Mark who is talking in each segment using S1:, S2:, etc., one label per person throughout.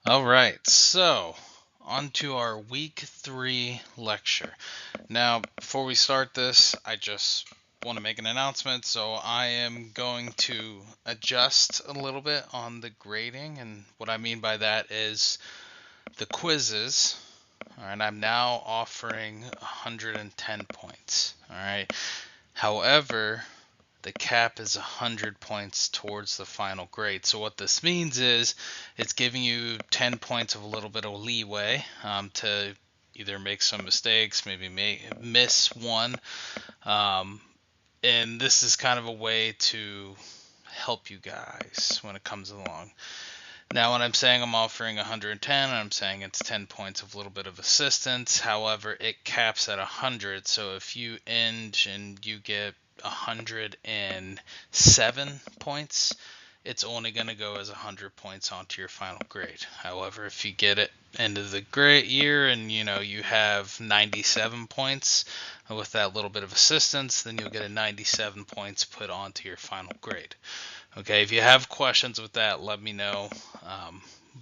S1: All right, so on to our week 3 lecture. Now, before we start this, I just want to make an announcement. So, I am going to adjust a little bit on the grading, and what I mean by that is the quizzes. All right, I'm now offering 110 points. All right, however, the cap is 100 points towards the final grade. So what this means is it's giving you 10 points of a little bit of leeway to either make some mistakes, maybe miss one. Um, and this is kind of a way to help you guys when it comes along. Now, when I'm saying I'm offering 110, I'm saying it's 10 points of a little bit of assistance. However, it caps at 100. So if you end and you get 107 points, it's only going to go as 100 points onto your final grade. However, if you get it end of the grade year and you have 97 points with that little bit of assistance, then you'll get a 97 points put onto your final grade. Okay, if you have questions with that, let me know.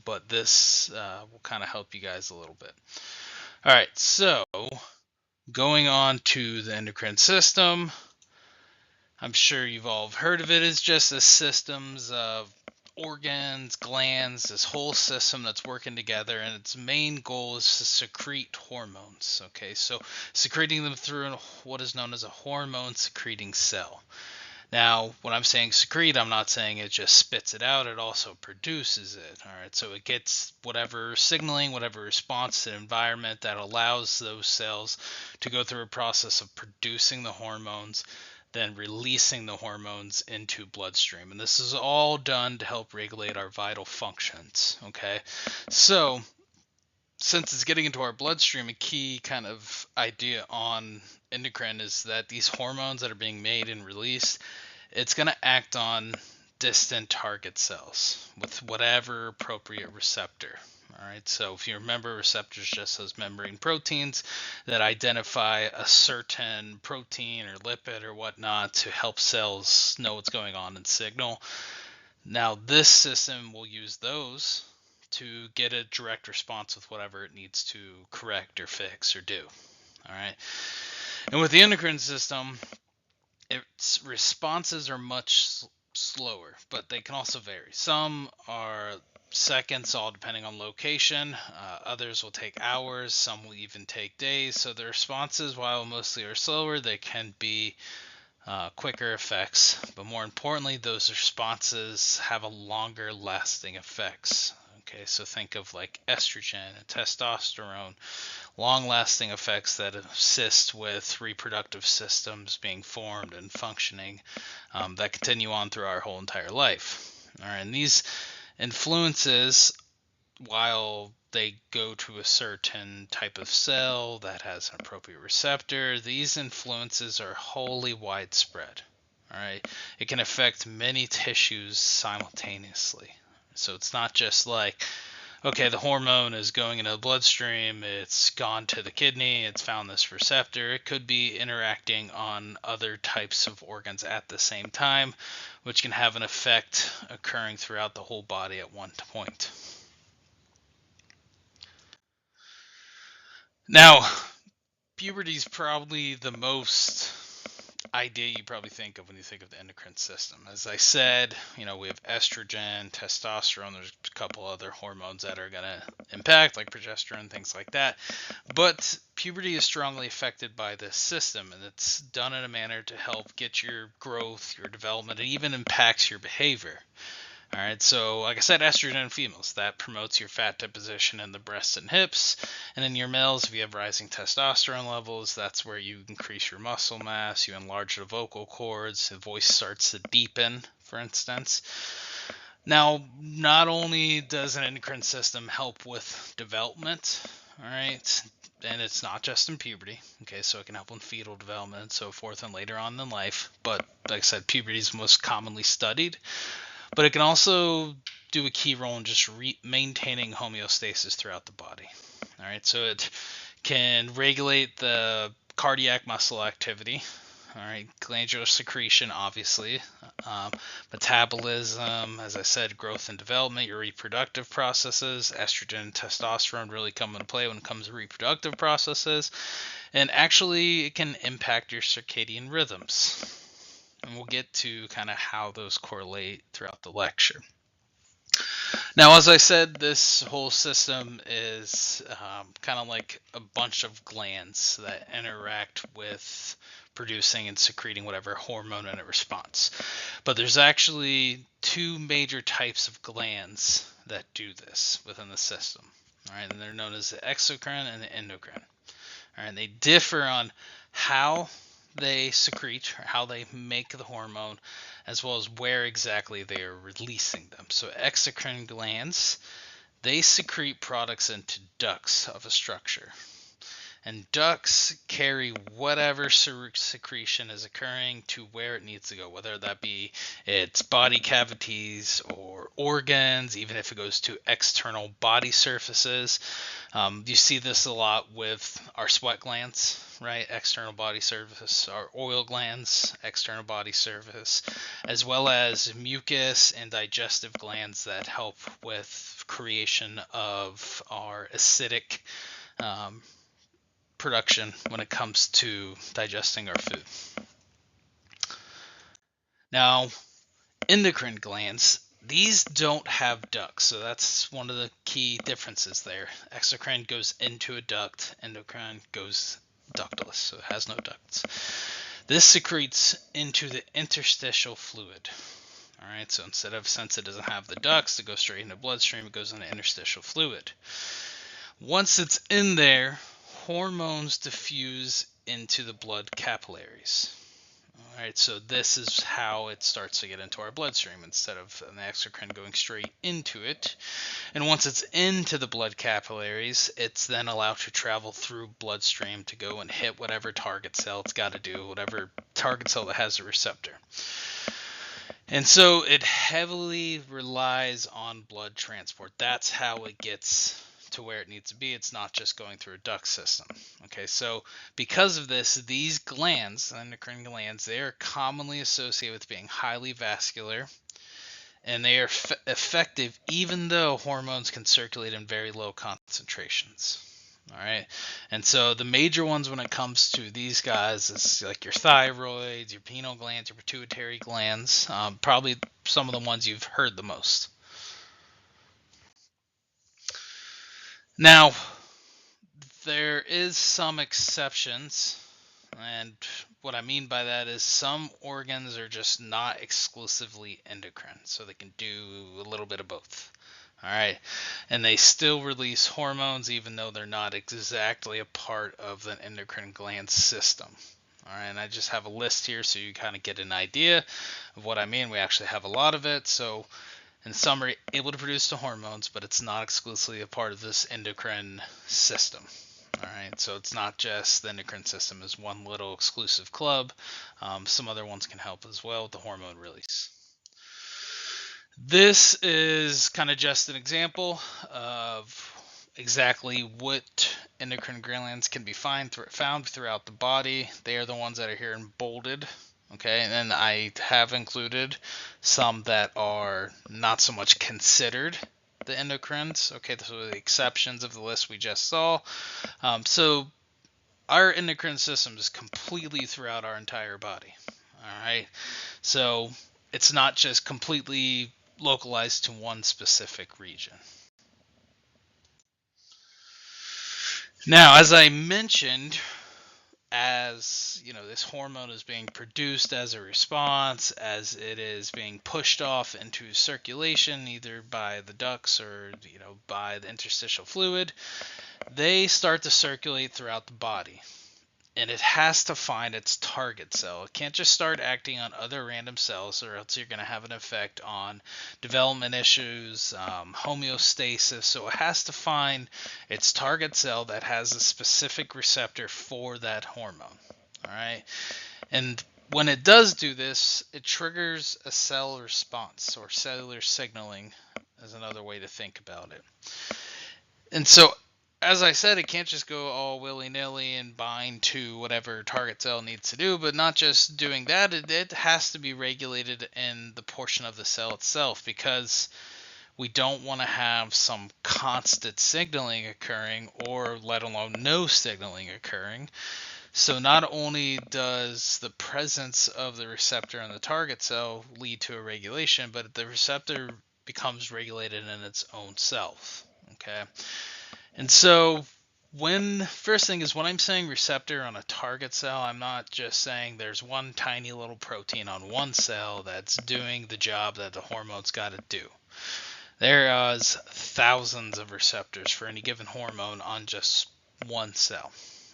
S1: But this will kind of help you guys a little bit. All right, so going on to the endocrine system, I'm sure you've all heard of it. It's just a systems of organs, glands, this whole system that's working together, and its main goal is to secrete hormones. Okay, so secreting them through what is known as a hormone secreting cell. Now, when I'm saying secrete, I'm not saying it just spits it out, it also produces it. All right, so it gets whatever signaling, whatever response to the environment that allows those cells to go through a process of producing the hormones, then releasing the hormones into bloodstream. And this is all done to help regulate our vital functions. Okay, so since it's getting into our bloodstream, a key kind of idea on endocrine is that these hormones that are being made and released, it's going to act on distant target cells with whatever appropriate receptor. All right, so if you remember, receptors just those membrane proteins that identify a certain protein or lipid or whatnot to help cells know what's going on and signal. Now, this system will use those to get a direct response with whatever it needs to correct or fix or do. All right, and with the endocrine system, its responses are much slower, but they can also vary. Some are seconds, all depending on location. Others will take hours. Some will even take days. So the responses, while mostly are slower, they can be quicker effects. But more importantly, those responses have a longer lasting effects. Okay, so think of like estrogen and testosterone, long-lasting effects that assist with reproductive systems being formed and functioning, that continue on through our whole entire life. All right, and these influences, while they go to a certain type of cell that has an appropriate receptor, these influences are wholly widespread. All right, it can affect many tissues simultaneously. So it's not just like, okay, the hormone is going into the bloodstream, it's gone to the kidney, it's found this receptor. It could be interacting on other types of organs at the same time, which can have an effect occurring throughout the whole body at one point. Now, puberty is probably the most idea you probably think of when you think of the endocrine system. As I said, we have estrogen, testosterone, there's a couple other hormones that are going to impact, like progesterone, things like that. But puberty is strongly affected by this system, and it's done in a manner to help get your growth, your development, and even impacts your behavior. All right, so like I said, estrogen in females, that promotes your fat deposition in the breasts and hips. And in your males, if you have rising testosterone levels, that's where you increase your muscle mass, you enlarge the vocal cords, the voice starts to deepen, for instance. Now, not only does an endocrine system help with development, all right, and it's not just in puberty, okay, so it can help in fetal development and so forth and later on in life, but like I said, puberty is most commonly studied. But it can also do a key role in just maintaining homeostasis throughout the body. All right, so it can regulate the cardiac muscle activity. All right, glandular secretion, obviously, metabolism, as I said, growth and development, your reproductive processes, estrogen and testosterone really come into play when it comes to reproductive processes, and actually it can impact your circadian rhythms. And we'll get to kind of how those correlate throughout the lecture. Now, as I said, this whole system is kind of like a bunch of glands that interact with producing and secreting whatever hormone in a response. But there's actually two major types of glands that do this within the system. All right, and they're known as the exocrine and the endocrine. All right, and they differ on how they secrete or how they make the hormone, as well as where exactly they are releasing them. So exocrine glands, they secrete products into ducts of a structure. And ducts carry whatever secretion is occurring to where it needs to go, whether that be its body cavities or organs, even if it goes to external body surfaces. You see this a lot with our sweat glands, right? External body surface, our oil glands, external body surface, as well as mucus and digestive glands that help with creation of our acidic production when it comes to digesting our food. Now, endocrine glands, these don't have ducts, so that's one of the key differences there. Exocrine goes into a duct, endocrine goes ductless, so it has no ducts. This secretes into the interstitial fluid. All right, so since it doesn't have the ducts to go straight into the bloodstream, it goes into interstitial fluid. Once it's in there, hormones diffuse into the blood capillaries. All right, so this is how it starts to get into our bloodstream instead of an exocrine going straight into it. And once it's into the blood capillaries, it's then allowed to travel through bloodstream to go and hit whatever target cell it's got to do, whatever target cell that has a receptor. And so it heavily relies on blood transport. That's how it gets to where it needs to be. It's not just going through a duct system. Okay, so because of this, these glands, endocrine glands, they are commonly associated with being highly vascular, and they are effective even though hormones can circulate in very low concentrations. All right, and so the major ones when it comes to these guys is like your thyroid, your pineal glands, your pituitary glands, probably some of the ones you've heard the most. Now, there is some exceptions, and what I mean by that is some organs are just not exclusively endocrine, so they can do a little bit of both. All right, and they still release hormones even though they're not exactly a part of the endocrine gland system. All right, and I just have a list here so you kind of get an idea of what I mean. We actually have a lot of it, so in summary, able to produce the hormones, but it's not exclusively a part of this endocrine system. All right, so it's not just the endocrine system is one little exclusive club. Some other ones can help as well with the hormone release. This is kind of just an example of exactly what endocrine glands can be found throughout the body. They are the ones that are here in bolded. Okay, and then I have included some that are not so much considered the endocrines. Okay, those are the exceptions of the list we just saw. So our endocrine system is completely throughout our entire body. All right, so it's not just completely localized to one specific region. Now, as I mentioned, as you know, this hormone is being produced as a response, as it is being pushed off into circulation, either by the ducts or by the interstitial fluid, they start to circulate throughout the body. And it has to find its target cell. It can't just start acting on other random cells, or else you're going to have an effect on development issues, homeostasis. So it has to find its target cell that has a specific receptor for that hormone. All right. And when it does do this, it triggers a cell response, or cellular signaling is another way to think about it. And so as I said, it can't just go all willy-nilly and bind to whatever target cell needs to do, but not just doing that, it has to be regulated in the portion of the cell itself, because we don't want to have some constant signaling occurring, or let alone no signaling occurring. So not only does the presence of the receptor in the target cell lead to a regulation, but the receptor becomes regulated in its own self. Okay. And so first thing is, when I'm saying receptor on a target cell, I'm not just saying there's one tiny little protein on one cell that's doing the job that the hormone's got to do. There is thousands of receptors for any given hormone on just one cell.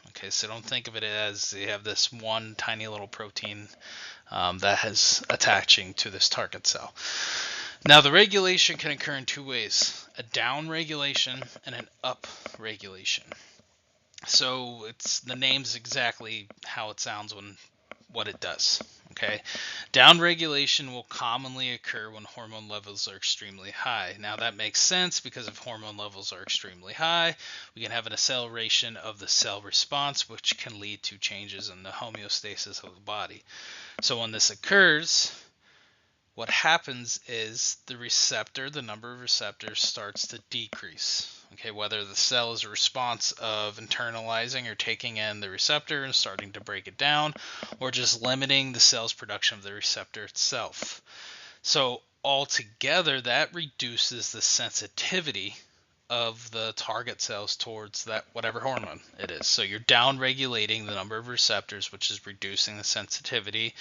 S1: Okay, so don't think of it as you have this one tiny little protein that is attaching to this target cell. Now, the regulation can occur in two ways: a down regulation and an up regulation. So the name's exactly how it sounds when what it does. Okay, down regulation will commonly occur when hormone levels are extremely high. Now that makes sense, because if hormone levels are extremely high, we can have an acceleration of the cell response, which can lead to changes in the homeostasis of the body. So when this occurs, what happens is the number of receptors starts to decrease. Okay, whether the cell is a response of internalizing or taking in the receptor and starting to break it down, or just limiting the cell's production of the receptor itself. So altogether, that reduces the sensitivity of the target cells towards that whatever hormone it is. So you're down regulating the number of receptors, which is reducing the sensitivity,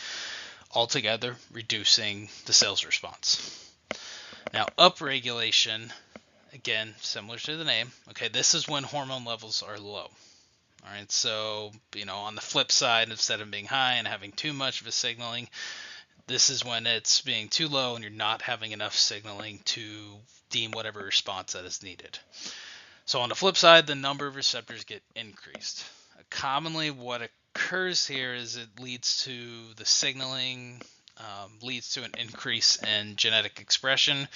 S1: altogether reducing the cell's response. Now, upregulation, again, similar to the name. Okay, this is when hormone levels are low. All right, so, on the flip side, instead of being high and having too much of a signaling, this is when it's being too low and you're not having enough signaling to deem whatever response that is needed. So on the flip side, the number of receptors get increased. Commonly, what occurs here is it leads to the signaling, leads to an increase in genetic expression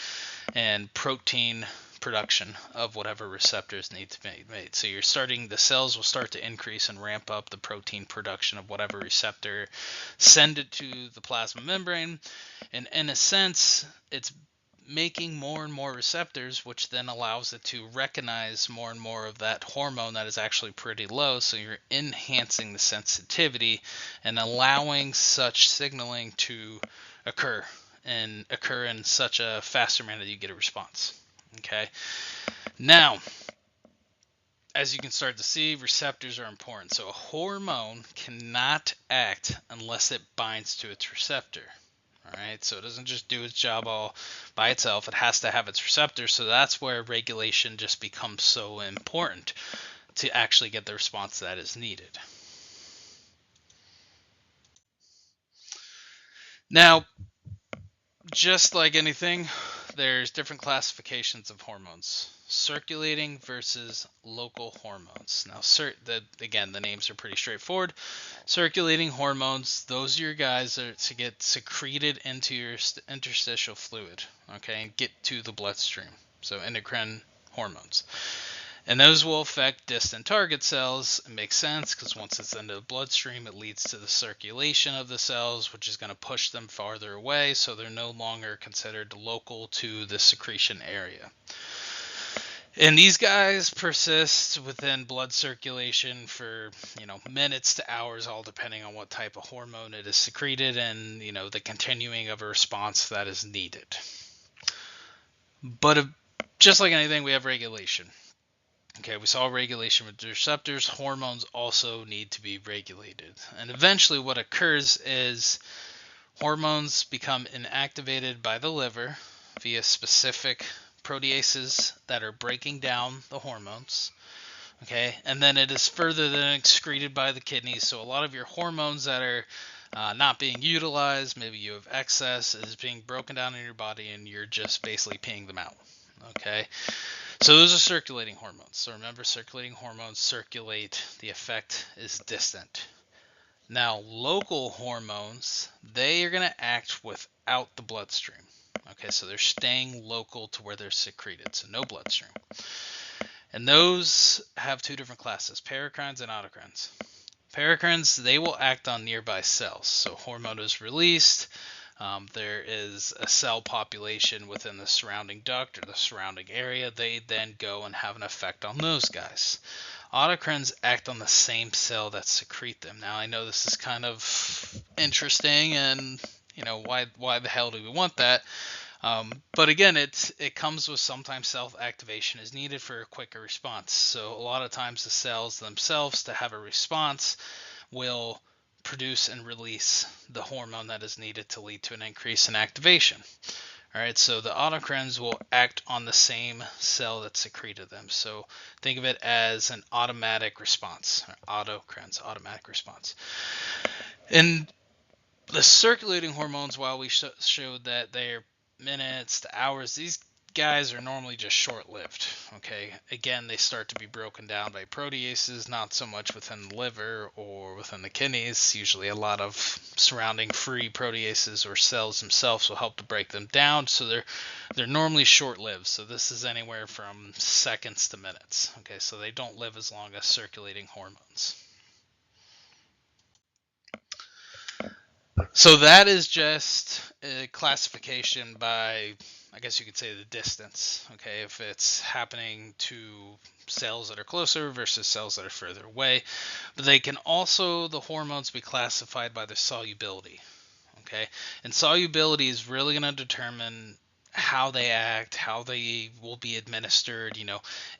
S1: and protein production of whatever receptors need to be made. So the cells will start to increase and ramp up the protein production of whatever receptor, send it to the plasma membrane, and in a sense, it's making more and more receptors, which then allows it to recognize more and more of that hormone that is actually pretty low. So you're enhancing the sensitivity and allowing such signaling to occur in such a faster manner that you get a response. Okay. Now, as you can start to see, receptors are important. So a hormone cannot act unless it binds to its receptor. All right, so it doesn't just do its job all by itself. It has to have its receptors. So that's where regulation just becomes so important to actually get the response that is needed. Now, just like anything, there's different classifications of hormones: circulating versus local hormones. Now, again, the names are pretty straightforward. Circulating hormones, those are your guys that are to get secreted into your interstitial fluid, okay, and get to the bloodstream. So endocrine hormones. And those will affect distant target cells. It makes sense, because once it's into the bloodstream, it leads to the circulation of the cells, which is going to push them farther away, so they're no longer considered local to the secretion area. And these guys persist within blood circulation for, minutes to hours, all depending on what type of hormone it is secreted and, the continuing of a response that is needed. But just like anything, we have regulation. Okay, we saw regulation with the receptors. Hormones also need to be regulated. And eventually what occurs is hormones become inactivated by the liver via specific proteases that are breaking down the hormones. Okay, and then it is further then excreted by the kidneys. So a lot of your hormones that are not being utilized, maybe you have excess, is being broken down in your body, and you're just basically peeing them out. Okay, so those are circulating hormones. So remember, circulating hormones circulate. The effect is distant. Now, local hormones, they are going to act without the bloodstream. Okay, so they're staying local to where they're secreted, so no bloodstream. And those have two different classes, paracrines and autocrines. Paracrines, they will act on nearby cells. So hormone is released. There is a cell population within the surrounding duct or the surrounding area. They then go and have an effect on those guys. Autocrines act on the same cell that secrete them. Now, I know this is kind of interesting, and why the hell do we want that? But again, it comes with sometimes self-activation is needed for a quicker response. So a lot of times the cells themselves, to have a response, will produce and release the hormone that is needed to lead to an increase in activation. All right, so the autocrines will act on the same cell that secreted them. So think of it as an automatic response. Autocrines, automatic response. And the circulating hormones, while we showed that they're minutes to hours, these guys are normally just short-lived. Okay, again, they start to be broken down by proteases, not so much within the liver or within the kidneys. Usually a lot of surrounding free proteases or cells themselves will help to break them down, so they're normally short-lived. So this is anywhere from seconds to minutes. Okay, so they don't live as long as circulating hormones. So that is just a classification by, I guess you could say, the distance. Okay, if it's happening to cells that are closer versus cells that are further away. But they can also, the hormones, be classified by their solubility. Okay, and solubility is really going to determine how they act, how they will be administered,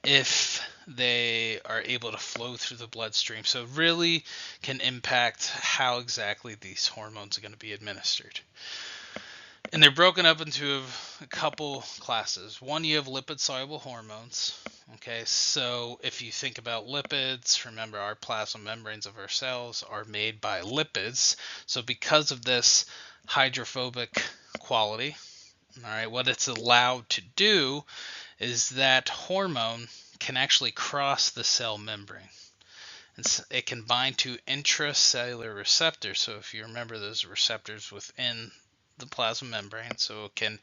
S1: if they are able to flow through the bloodstream. So it really can impact how exactly these hormones are going to be administered. And they're broken up into a couple classes. One, you have lipid-soluble hormones. Okay, so if you think about lipids, remember our plasma membranes of our cells are made by lipids. So because of this hydrophobic quality, all right, what it's allowed to do is that hormone can actually cross the cell membrane. It can bind to intracellular receptors. So if you remember those receptors within the plasma membrane, so it can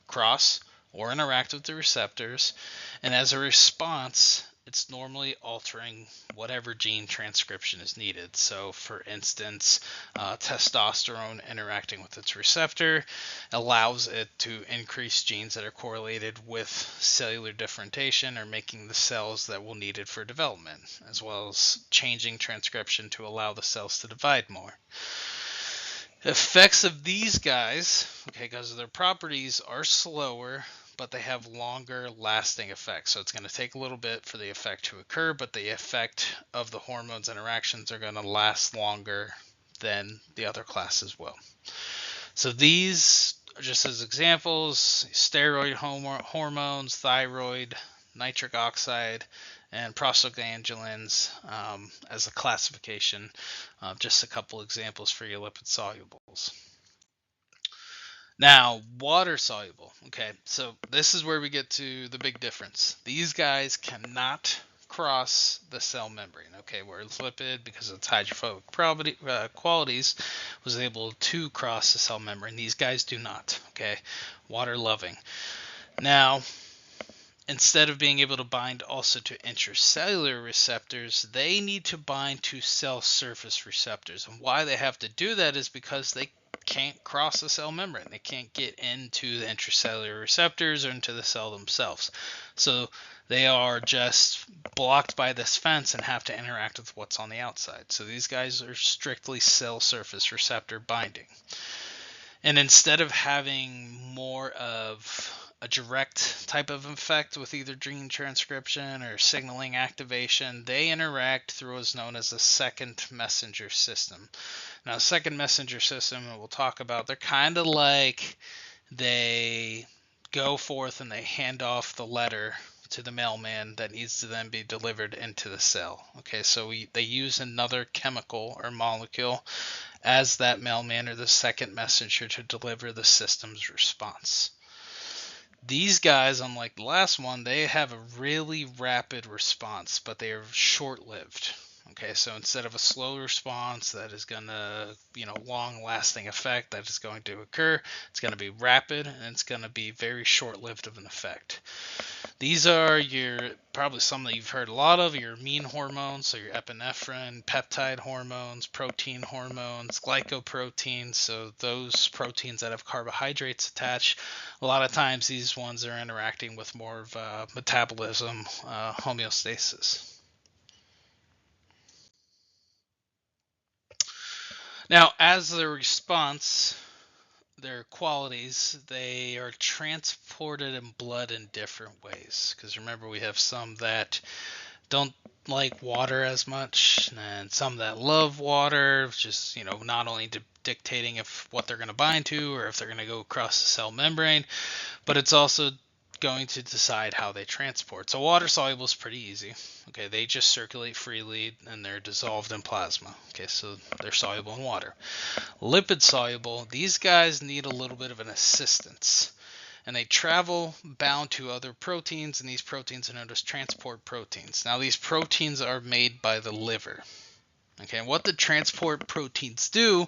S1: cross or interact with the receptors, and as a response, it's normally altering whatever gene transcription is needed. So for instance, testosterone interacting with its receptor allows it to increase genes that are correlated with cellular differentiation or making the cells that will need it for development, as well as changing transcription to allow the cells to divide more. Effects of these guys, okay, because their properties are slower, but they have longer lasting effects. So it's going to take a little bit for the effect to occur, but the effect of the hormones interactions are going to last longer than the other classes will. So these, just as examples, steroid hormones, thyroid, nitric oxide, and prostaglandins as a classification. Just a couple examples for your lipid solubles. Now, water soluble. Okay, so this is where we get to the big difference. These guys cannot cross the cell membrane. Okay, whereas lipid, because of its hydrophobic qualities, was able to cross the cell membrane. These guys do not. Okay, water loving. Now, instead of being able to bind also to intracellular receptors, they need to bind to cell surface receptors. And why they have to do that is because they can't cross the cell membrane. They can't get into the intracellular receptors or into the cell themselves. So they are just blocked by this fence and have to interact with what's on the outside. So these guys are strictly cell surface receptor binding. And instead of having more of a direct type of effect with either gene transcription or signaling activation, they interact through what's known as a second messenger system. Now, second messenger system, we'll talk about, they're kind of like they go forth and they hand off the letter to the mailman that needs to then be delivered into the cell. Okay, so they use another chemical or molecule as that mailman or the second messenger to deliver the system's response. These guys, unlike the last one, they have a really rapid response, but they are short-lived. Okay, so instead of a slow response that is going to, long lasting effect that is going to occur, it's going to be rapid and it's going to be very short lived of an effect. These are your probably some that you've heard a lot of, your amine hormones, so your epinephrine, peptide hormones, protein hormones, glycoproteins, so those proteins that have carbohydrates attached. A lot of times these ones are interacting with more of metabolism, homeostasis. Now, as the response, their qualities, they are transported in blood in different ways. Because remember, we have some that don't like water as much, and some that love water, just not only dictating if what they're going to bind to or if they're going to go across the cell membrane, but it's also going to decide how they transport. So water soluble is pretty easy. Okay, they just circulate freely and they're dissolved in plasma. Okay, so they're soluble in water. Lipid soluble, these guys need a little bit of an assistance. And they travel bound to other proteins, and these proteins are known as transport proteins. Now, these proteins are made by the liver. Okay, and what the transport proteins do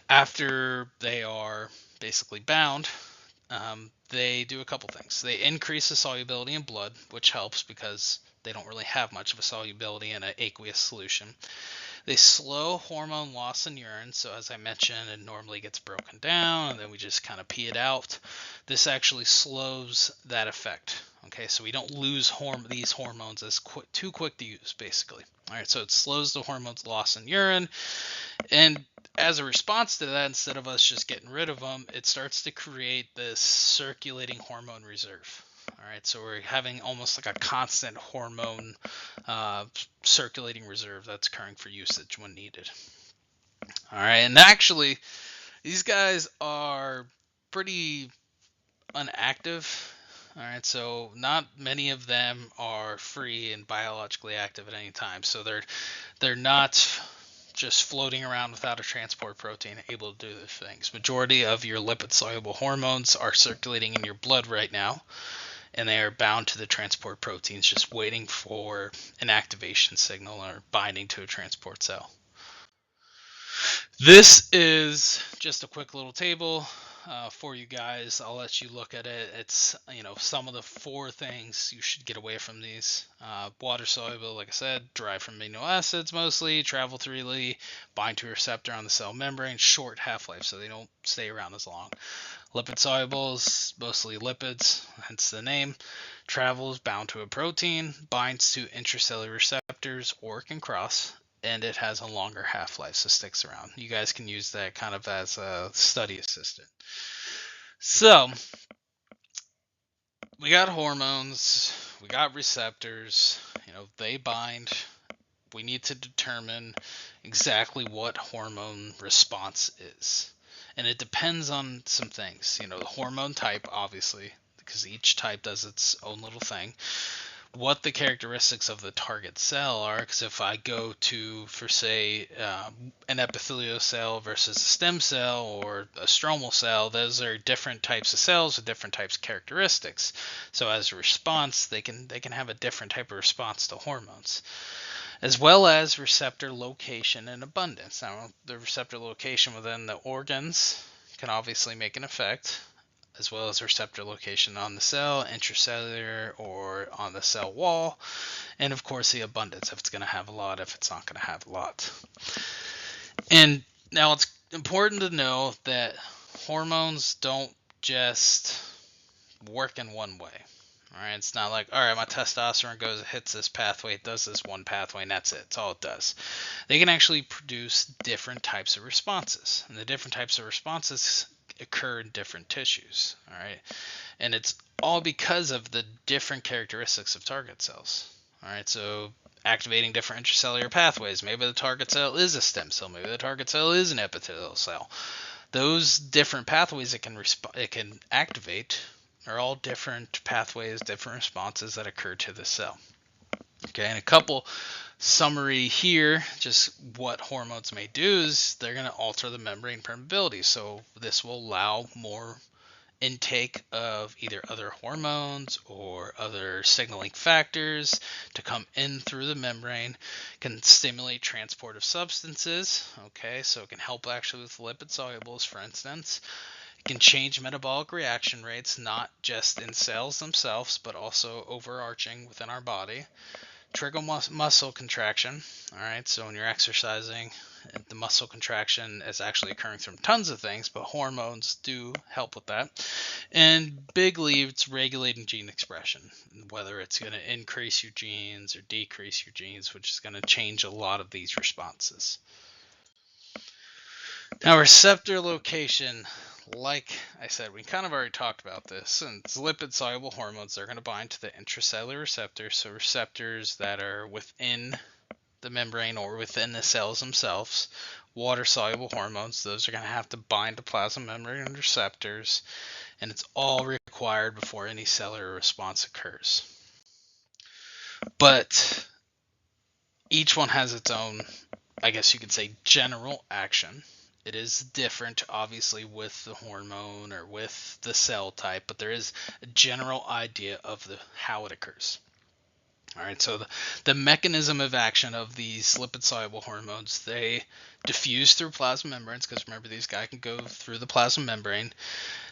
S1: after they are basically bound, they do a couple things. They increase the solubility in blood, which helps because they don't really have much of a solubility in an aqueous solution. They slow hormone loss in urine. So, as I mentioned, it normally gets broken down and then we just kind of pee it out. This actually slows that effect. Okay, so we don't lose these hormones as too quick to use, basically. All right, so it slows the hormones loss in urine. And as a response to that, instead of us just getting rid of them, it starts to create this circulating hormone reserve. All right, so we're having almost like a constant hormone circulating reserve that's occurring for usage when needed. All right, and actually, these guys are pretty unactive. All right, so not many of them are free and biologically active at any time. So they're not just floating around without a transport protein able to do the things. Majority of your lipid soluble hormones are circulating in your blood right now, and they are bound to the transport proteins, just waiting for an activation signal or binding to a transport cell. This is just a quick little table for you guys. I'll let you look at it. It's, some of the 4 things you should get away from these. Water soluble, like I said, derived from amino acids mostly, travel freely, bind to a receptor on the cell membrane, short half-life, so they don't stay around as long. Lipid solubles, mostly lipids, hence the name. Travels bound to a protein, binds to intracellular receptors or can cross, and it has a longer half-life, so sticks around. You guys can use that kind of as a study assistant. So, we got hormones, we got receptors, they bind. We need to determine exactly what hormone response is. And it depends on some things. The hormone type, obviously, because each type does its own little thing. What the characteristics of the target cell are, because if I go to, for say, an epithelial cell versus a stem cell or a stromal cell, those are different types of cells with different types of characteristics. So as a response, they can have a different type of response to hormones, as well as receptor location and abundance. Now, the receptor location within the organs can obviously make an effect, as well as receptor location on the cell, intracellular, or on the cell wall, and of course the abundance, if it's going to have a lot, if it's not going to have a lot. And now it's important to know that hormones don't just work in one way. All right, it's not like, all right, my testosterone hits this pathway, it does this one pathway, and that's it. It's all it does. They can actually produce different types of responses, and the different types of responses occur in different tissues. All right, and it's all because of the different characteristics of target cells. All right, so activating different intracellular pathways. Maybe the target cell is a stem cell. Maybe the target cell is an epithelial cell. Those different pathways it can activate are all different pathways, different responses that occur to the cell. Okay, and a couple summary here, just what hormones may do is they're going to alter the membrane permeability. So this will allow more intake of either other hormones or other signaling factors to come in through the membrane, can stimulate transport of substances. Okay, so it can help actually with lipid solubles, for instance. It can change metabolic reaction rates, not just in cells themselves, but also overarching within our body. Trigger muscle contraction. All right, so when you're exercising, the muscle contraction is actually occurring from tons of things, but hormones do help with that. And bigly, it's regulating gene expression, whether it's going to increase your genes or decrease your genes, which is going to change a lot of these responses. Now, receptor location, like I said, we kind of already talked about this, and it's lipid-soluble hormones. They're going to bind to the intracellular receptors, so receptors that are within the membrane or within the cells themselves. Water-soluble hormones, those are going to have to bind to plasma membrane receptors, and it's all required before any cellular response occurs. But each one has its own, I guess you could say, general action. It is different, obviously, with the hormone or with the cell type, but there is a general idea of how it occurs. All right, so the mechanism of action of these lipid-soluble hormones, they diffuse through plasma membranes, because remember, these guys can go through the plasma membrane.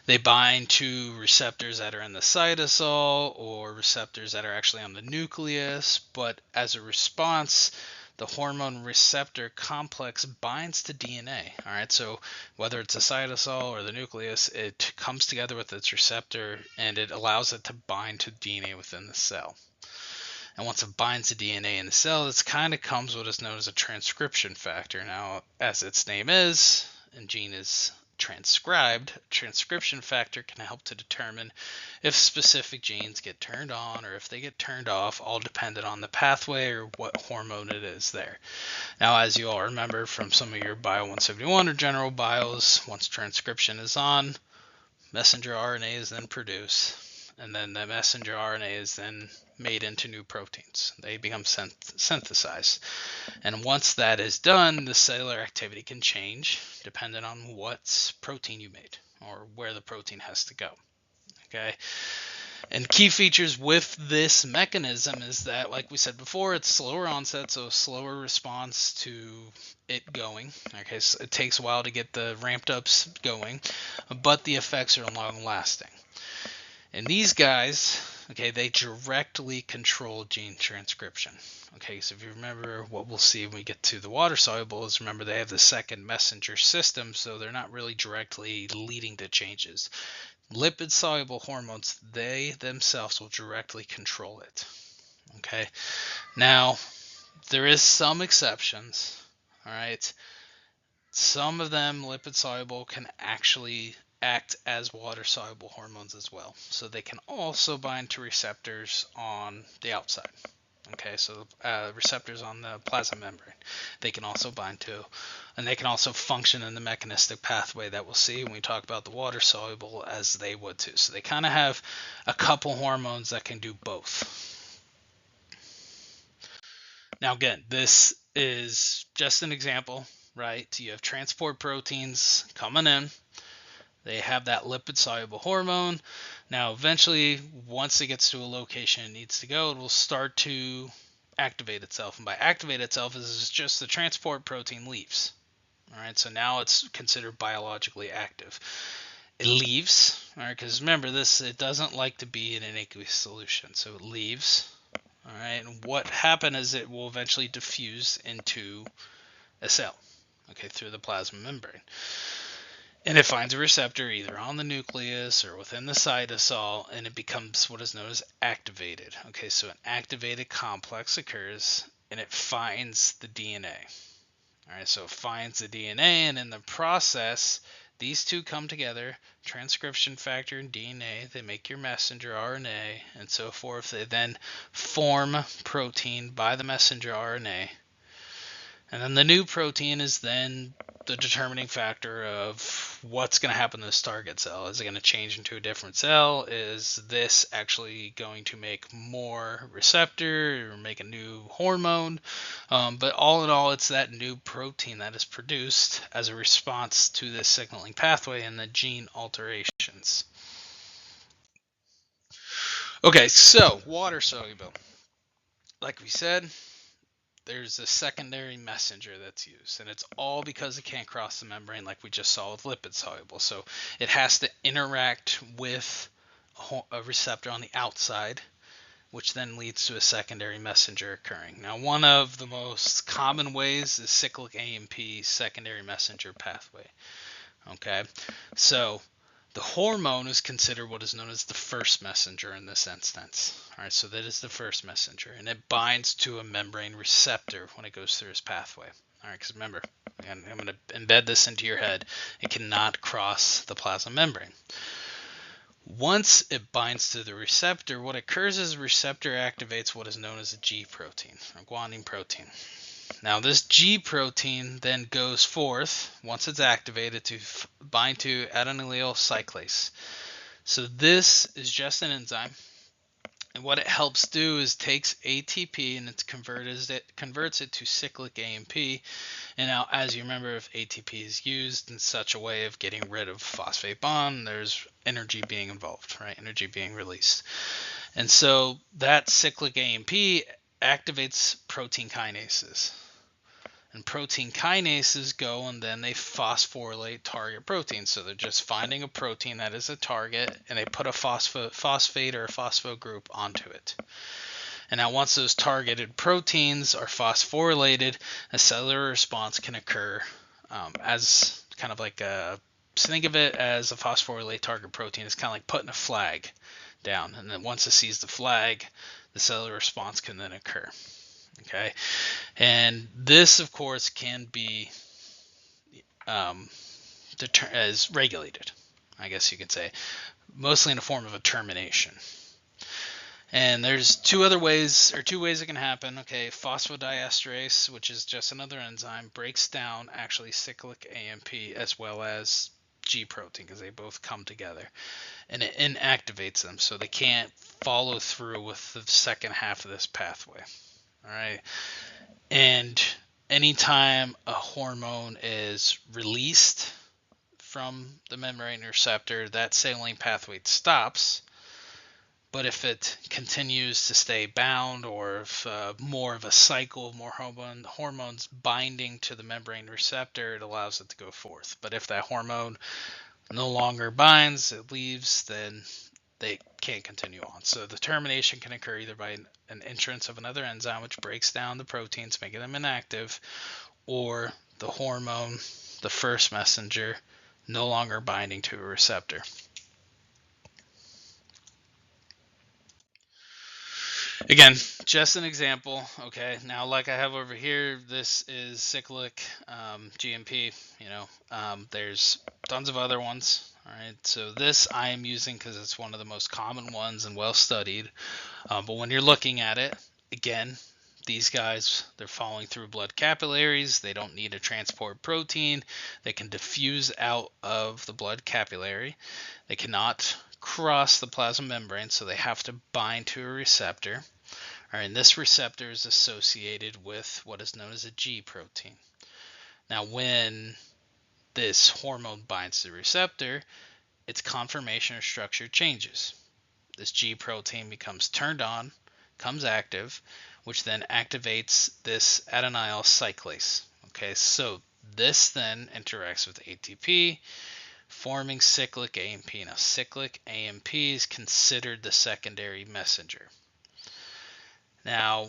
S1: They bind to receptors that are in the cytosol or receptors that are actually on the nucleus, but as a response, the hormone receptor complex binds to DNA. All right, so whether it's a cytosol or the nucleus, it comes together with its receptor and it allows it to bind to DNA within the cell. And once it binds to DNA in the cell, this kind of comes what is known as a transcription factor. Now, as its name is, and gene is transcribed, a transcription factor can help to determine if specific genes get turned on or if they get turned off, all dependent on the pathway or what hormone it is there. Now, as you all remember from some of your Bio 171 or general bios, once transcription is on, messenger RNA is then produced, and then the messenger RNA is then made into new proteins. They become synthesized. And once that is done, the cellular activity can change depending on what protein you made or where the protein has to go. Okay. And key features with this mechanism is that, like we said before, it's slower onset, so slower response to it going. Okay, so it takes a while to get the ramped ups going, but the effects are long lasting. And these guys, okay, they directly control gene transcription. Okay, so if you remember what we'll see when we get to the water soluble is, remember, they have the second messenger system, so they're not really directly leading to changes. Lipid soluble hormones, they themselves will directly control it. Okay, now there is some exceptions. All right, some of them, lipid soluble, can actually act as water soluble hormones as well. So they can also bind to receptors on the outside. Okay, so receptors on the plasma membrane, they can also bind to, and they can also function in the mechanistic pathway that we'll see when we talk about the water soluble, as they would too. So they kind of have a couple hormones that can do both. Now again, this is just an example, right? You have transport proteins coming in. They have that lipid-soluble hormone. Now, eventually, once it gets to a location it needs to go, it will start to activate itself. And by activate itself is just the transport protein leaves. All right, so now it's considered biologically active. It leaves, all right, because remember this, it doesn't like to be in an aqueous solution, so it leaves. All right, and what happens is it will eventually diffuse into a cell, okay, through the plasma membrane. And it finds a receptor either on the nucleus or within the cytosol, and it becomes what is known as activated. Okay, so an activated complex occurs, and it finds the DNA. All right, so it finds the DNA, and in the process, these two come together, transcription factor and DNA, they make your messenger RNA, and so forth. They then form protein by the messenger RNA. And then the new protein is then the determining factor of what's going to happen to this target cell. Is it going to change into a different cell? Is this actually going to make more receptor or make a new hormone? But all in all, it's that new protein that is produced as a response to this signaling pathway and the gene alterations. Okay, so water soluble. Like we said, there's a secondary messenger that's used, and it's all because it can't cross the membrane like we just saw with lipid soluble. So it has to interact with a receptor on the outside, which then leads to a secondary messenger occurring. Now, one of the most common ways is cyclic AMP secondary messenger pathway. Okay, so the hormone is considered what is known as the first messenger in this instance. All right, so that is the first messenger, and it binds to a membrane receptor when it goes through its pathway. All right, because remember, I'm going to embed this into your head. It cannot cross the plasma membrane. Once it binds to the receptor, what occurs is the receptor activates what is known as a G protein, or guanine protein. Now, this G protein then goes forth, once it's activated, to bind to adenylyl cyclase. So this is just an enzyme. And what it helps do is takes ATP and converts it to cyclic AMP. And now, as you remember, if ATP is used in such a way of getting rid of phosphate bond, there's energy being involved, right? Energy being released. And so that cyclic AMP activates protein kinases. And protein kinases go and then they phosphorylate target proteins. So they're just finding a protein that is a target and they put a phosphate or a phospho group onto it. And now once those targeted proteins are phosphorylated, a cellular response can occur as kind of like a, so think of it as a phosphorylate target protein. It's kind of like putting a flag down. And then once it sees the flag, the cellular response can then occur. Okay, and this, of course, can be as regulated, I guess you could say, mostly in the form of a termination. And there's two ways it can happen. Okay, phosphodiesterase, which is just another enzyme, breaks down actually cyclic AMP as well as G protein because they both come together, and it inactivates them, so they can't follow through with the second half of this pathway. All right. And anytime a hormone is released from the membrane receptor, that signaling pathway stops. But if it continues to stay bound, or if more of a cycle of more hormones binding to the membrane receptor, it allows it to go forth. But if that hormone no longer binds, it leaves, then they can't continue on. So the termination can occur either by an entrance of another enzyme which breaks down the proteins, making them inactive, or the hormone, the first messenger, no longer binding to a receptor. Again, just an example. Okay, now like I have over here, this is cyclic GMP. There's tons of other ones. All right, so this I am using because it's one of the most common ones and well studied. But when you're looking at it, again, these guys, they're following through blood capillaries. They don't need to transport protein. They can diffuse out of the blood capillary. They cannot cross the plasma membrane, so they have to bind to a receptor. All right, and this receptor is associated with what is known as a G protein. Now, when this hormone binds to the receptor, its conformation or structure changes. This G protein becomes turned on, becomes active, which then activates this adenylyl cyclase. Okay, so this then interacts with ATP, forming cyclic AMP. Now, cyclic AMP is considered the secondary messenger. Now,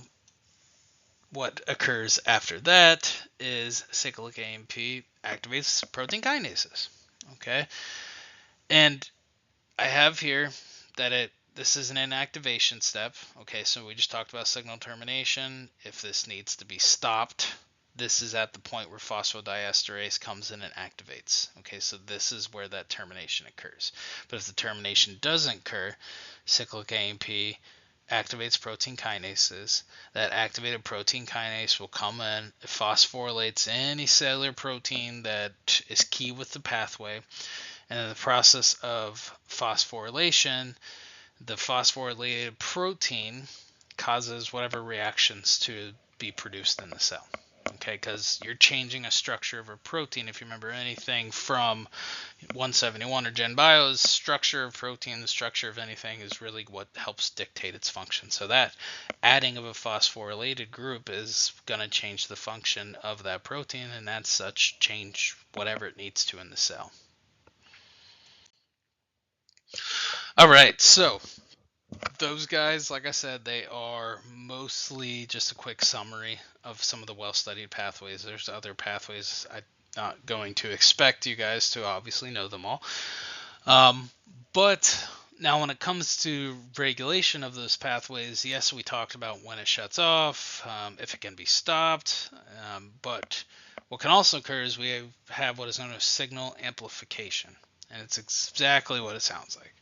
S1: what occurs after that is cyclic AMP activates protein kinases. Okay, and I have here that this is an inactivation step. Okay, so we just talked about signal termination. If this needs to be stopped, this is at the point where phosphodiesterase comes in and activates. Okay, so this is where that termination occurs. But if the termination doesn't occur, cyclic AMP activates protein kinases. That activated protein kinase will come in, it phosphorylates any cellular protein that is key with the pathway. And in the process of phosphorylation, the phosphorylated protein causes whatever reactions to be produced in the cell. Okay, because you're changing a structure of a protein. If you remember anything from 171 or Gen Bio's structure of protein, the structure of anything is really what helps dictate its function. So that adding of a phosphorylated group is going to change the function of that protein, and as such change whatever it needs to in the cell. All right, so those guys, like I said, they are mostly just a quick summary of some of the well-studied pathways. There's other pathways. I'm not going to expect you guys to obviously know them all. But now when it comes to regulation of those pathways, yes, we talked about when it shuts off, if it can be stopped, but what can also occur is we have what is known as signal amplification, and it's exactly what it sounds like.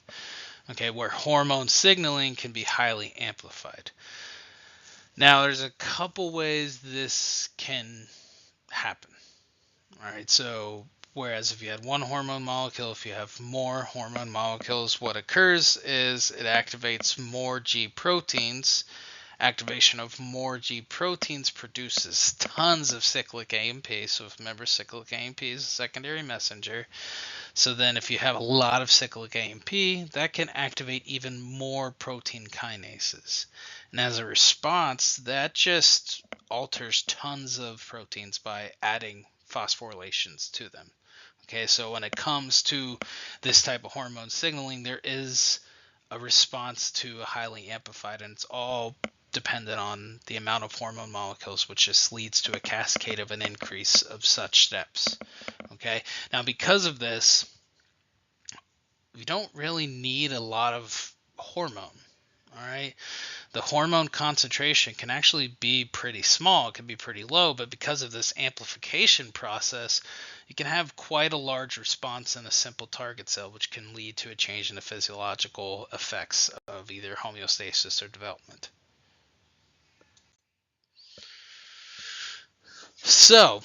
S1: Okay, where hormone signaling can be highly amplified. Now, there's a couple ways this can happen. All right, so whereas if you had one hormone molecule, if you have more hormone molecules, what occurs is it activates more G proteins. Activation of more G proteins produces tons of cyclic AMP. So if remember, cyclic AMP is a secondary messenger. So then if you have a lot of cyclic AMP, that can activate even more protein kinases. And as a response, that just alters tons of proteins by adding phosphorylations to them. Okay, so when it comes to this type of hormone signaling, there is a response to a highly amplified, and it's all dependent on the amount of hormone molecules, which just leads to a cascade of an increase of such steps. Okay, now because of this, we don't really need a lot of hormone. All right, the hormone concentration can actually be pretty small, it can be pretty low, but because of this amplification process, you can have quite a large response in a simple target cell, which can lead to a change in the physiological effects of either homeostasis or development. So,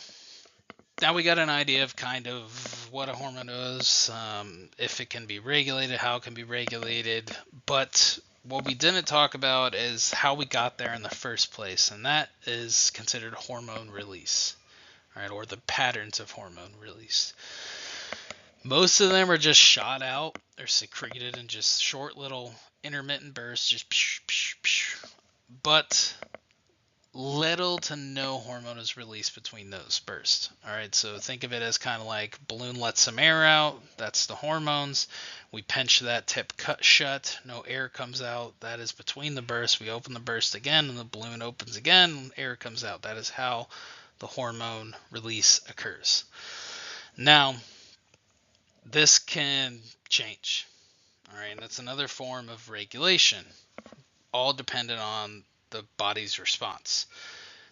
S1: now we got an idea of kind of what a hormone is, if it can be regulated, how it can be regulated, but what we didn't talk about is how we got there in the first place, and that is considered hormone release, right, or the patterns of hormone release. Most of them are just shot out or secreted in just short little intermittent bursts, just psh, psh, psh. But little to no hormone is released between those bursts. All right, so think of it as kind of like balloon lets some air out. That's the hormones. We pinch that tip cut shut. No air comes out. That is between the bursts. We open the burst again, and the balloon opens again, and air comes out. That is how the hormone release occurs. Now, this can change. All right, and that's another form of regulation, all dependent on the body's response.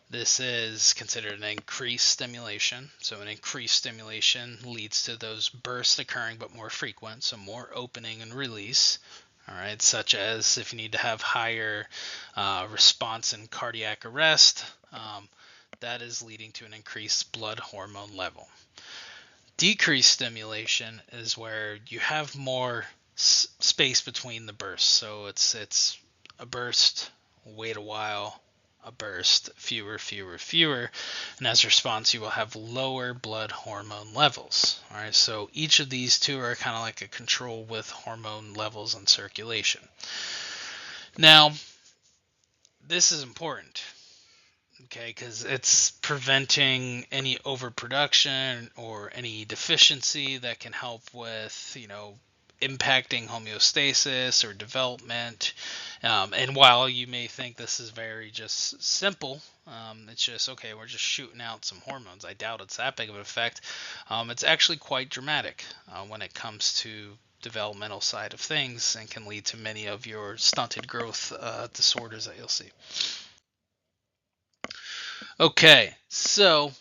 S1: This is considered an increased stimulation. So an increased stimulation leads to those bursts occurring but more frequent, so more opening and release. All right, such as if you need to have higher response in cardiac arrest, that is leading to an increased blood hormone level. Decreased stimulation is where you have more space between the bursts. So it's a burst, wait a while, a burst, fewer, and as a response you will have lower blood hormone levels. All right, so each of these two are kind of like a control with hormone levels and circulation. Now, this is important, okay, because it's preventing any overproduction or any deficiency that can help with, impacting homeostasis or development. And while you may think this is very just simple, it's just, okay, we're just shooting out some hormones. I doubt it's that big of an effect. It's actually quite dramatic when it comes to developmental side of things and can lead to many of your stunted growth disorders that you'll see. Okay, so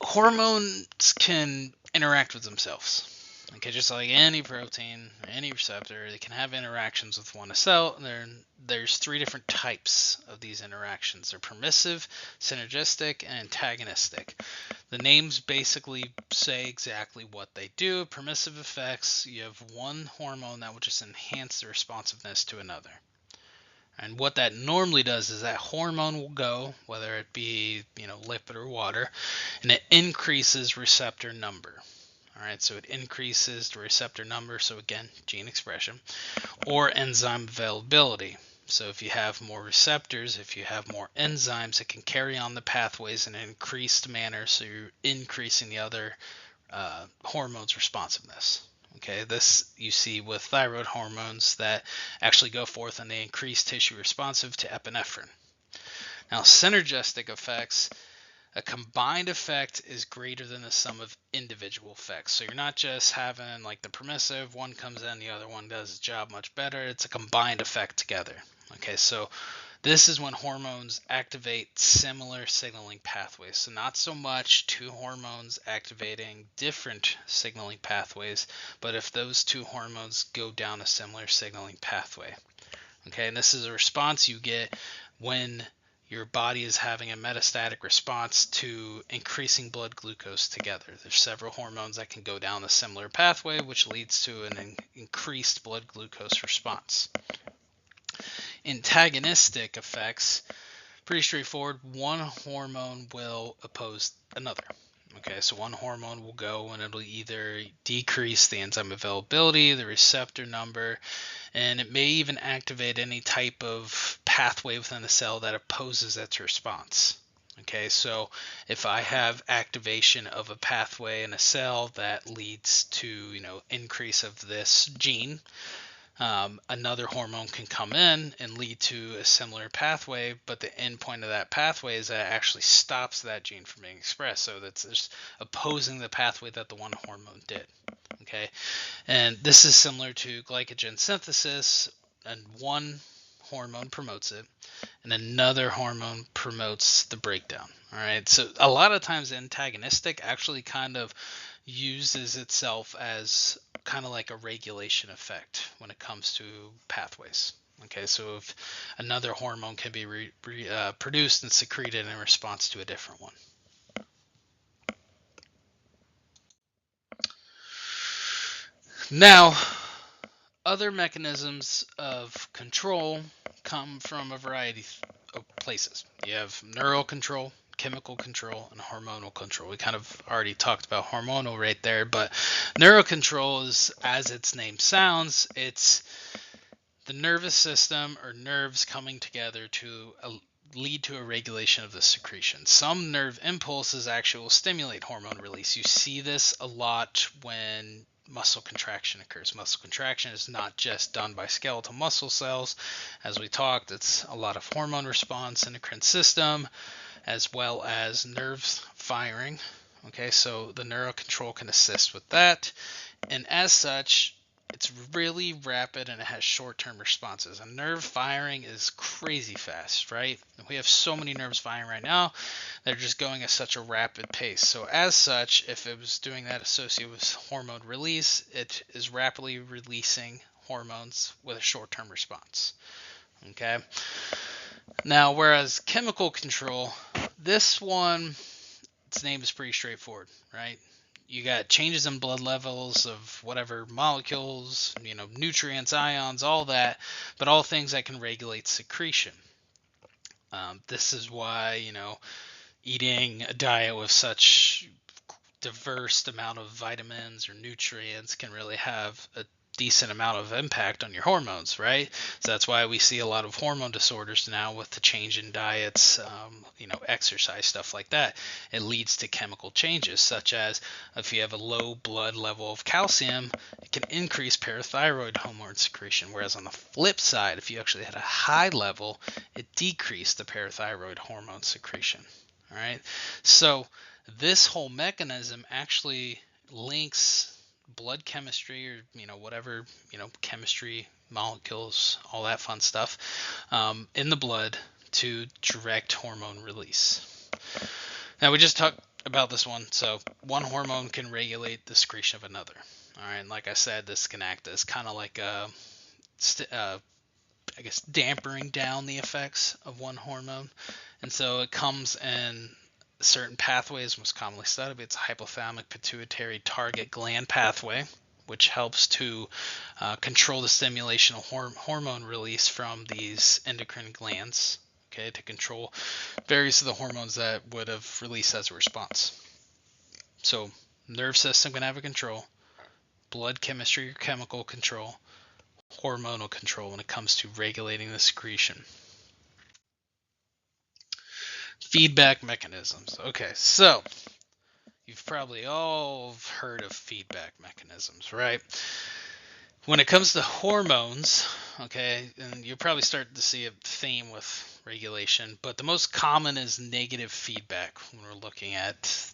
S1: hormones can interact with themselves. Okay, just like any protein, any receptor, they can have interactions with one cell. There's three different types of these interactions. They're permissive, synergistic, and antagonistic. The names basically say exactly what they do. Permissive effects, you have one hormone that will just enhance the responsiveness to another. And what that normally does is that hormone will go, whether it be, lipid or water, and it increases receptor number. All right, so it increases the receptor number, so again, gene expression, or enzyme availability. So if you have more receptors, if you have more enzymes, it can carry on the pathways in an increased manner, so you're increasing the other hormones' responsiveness. Okay, this you see with thyroid hormones that actually go forth and they increase tissue responsive to epinephrine. Now, synergistic effects, a combined effect is greater than the sum of individual effects. So you're not just having like the permissive, one comes in, the other one does its job much better. It's a combined effect together. Okay, so this is when hormones activate similar signaling pathways. So not so much two hormones activating different signaling pathways, but if those two hormones go down a similar signaling pathway. Okay, and this is a response you get when your body is having a metastatic response to increasing blood glucose together. There's several hormones that can go down a similar pathway, which leads to an increased blood glucose response. Antagonistic effects, pretty straightforward. One hormone will oppose another. Okay, so one hormone will go and it'll either decrease the enzyme availability, the receptor number, and it may even activate any type of pathway within the cell that opposes its response. Okay, so if I have activation of a pathway in a cell that leads to, increase of this gene, another hormone can come in and lead to a similar pathway, but the end point of that pathway is that it actually stops that gene from being expressed. So that's just opposing the pathway that the one hormone did. Okay, and this is similar to glycogen synthesis, and one hormone promotes it, and another hormone promotes the breakdown. All right, so a lot of times antagonistic actually kind of uses itself as kind of like a regulation effect when it comes to pathways. Okay, so if another hormone can be produced and secreted in response to a different one. Now, other mechanisms of control come from a variety of places. You have neural control, chemical control, and hormonal control. We kind of already talked about hormonal right there, but neural control is, as its name sounds, it's the nervous system or nerves coming together to lead to a regulation of the secretion. Some nerve impulses actually will stimulate hormone release. You see this a lot when muscle contraction occurs. Muscle contraction is not just done by skeletal muscle cells. As we talked, it's a lot of hormone response, endocrine system, as well as nerves firing. Okay, so the neural control can assist with that. And as such, it's really rapid and it has short-term responses. And nerve firing is crazy fast, right? We have so many nerves firing right now. They're just going at such a rapid pace. So as such, if it was doing that associated with hormone release, it is rapidly releasing hormones with a short-term response. Okay. Now, whereas chemical control, this one, its name is pretty straightforward, right? You got changes in blood levels of whatever molecules, nutrients, ions, all that, but all things that can regulate secretion. This is why, eating a diet with such diverse amount of vitamins or nutrients can really have a decent amount of impact on your hormones, right? So that's why we see a lot of hormone disorders now with the change in diets, exercise, stuff like that. It leads to chemical changes, such as if you have a low blood level of calcium, it can increase parathyroid hormone secretion, whereas on the flip side, if you actually had a high level, it decreased the parathyroid hormone secretion. All right, so this whole mechanism actually links blood chemistry or whatever chemistry, molecules, all that fun stuff in the blood to direct hormone release. Now we just talked about this one. So one hormone can regulate the secretion of another. All right, and like I said, this can act as kind of like a dampering down the effects of one hormone. And so it comes in certain pathways, most commonly studied. It's a hypothalamic pituitary target gland pathway. which helps to control the stimulation of hormone release from these endocrine glands, okay, to control various of the hormones that would have released as a response. So nerve system can have a control, blood chemistry or chemical control, hormonal control when it comes to regulating the secretion. Feedback mechanisms. Okay, so you've probably all heard of feedback mechanisms, right? When it comes to hormones, okay, and you'll probably start to see a theme with regulation, but the most common is negative feedback when we're looking at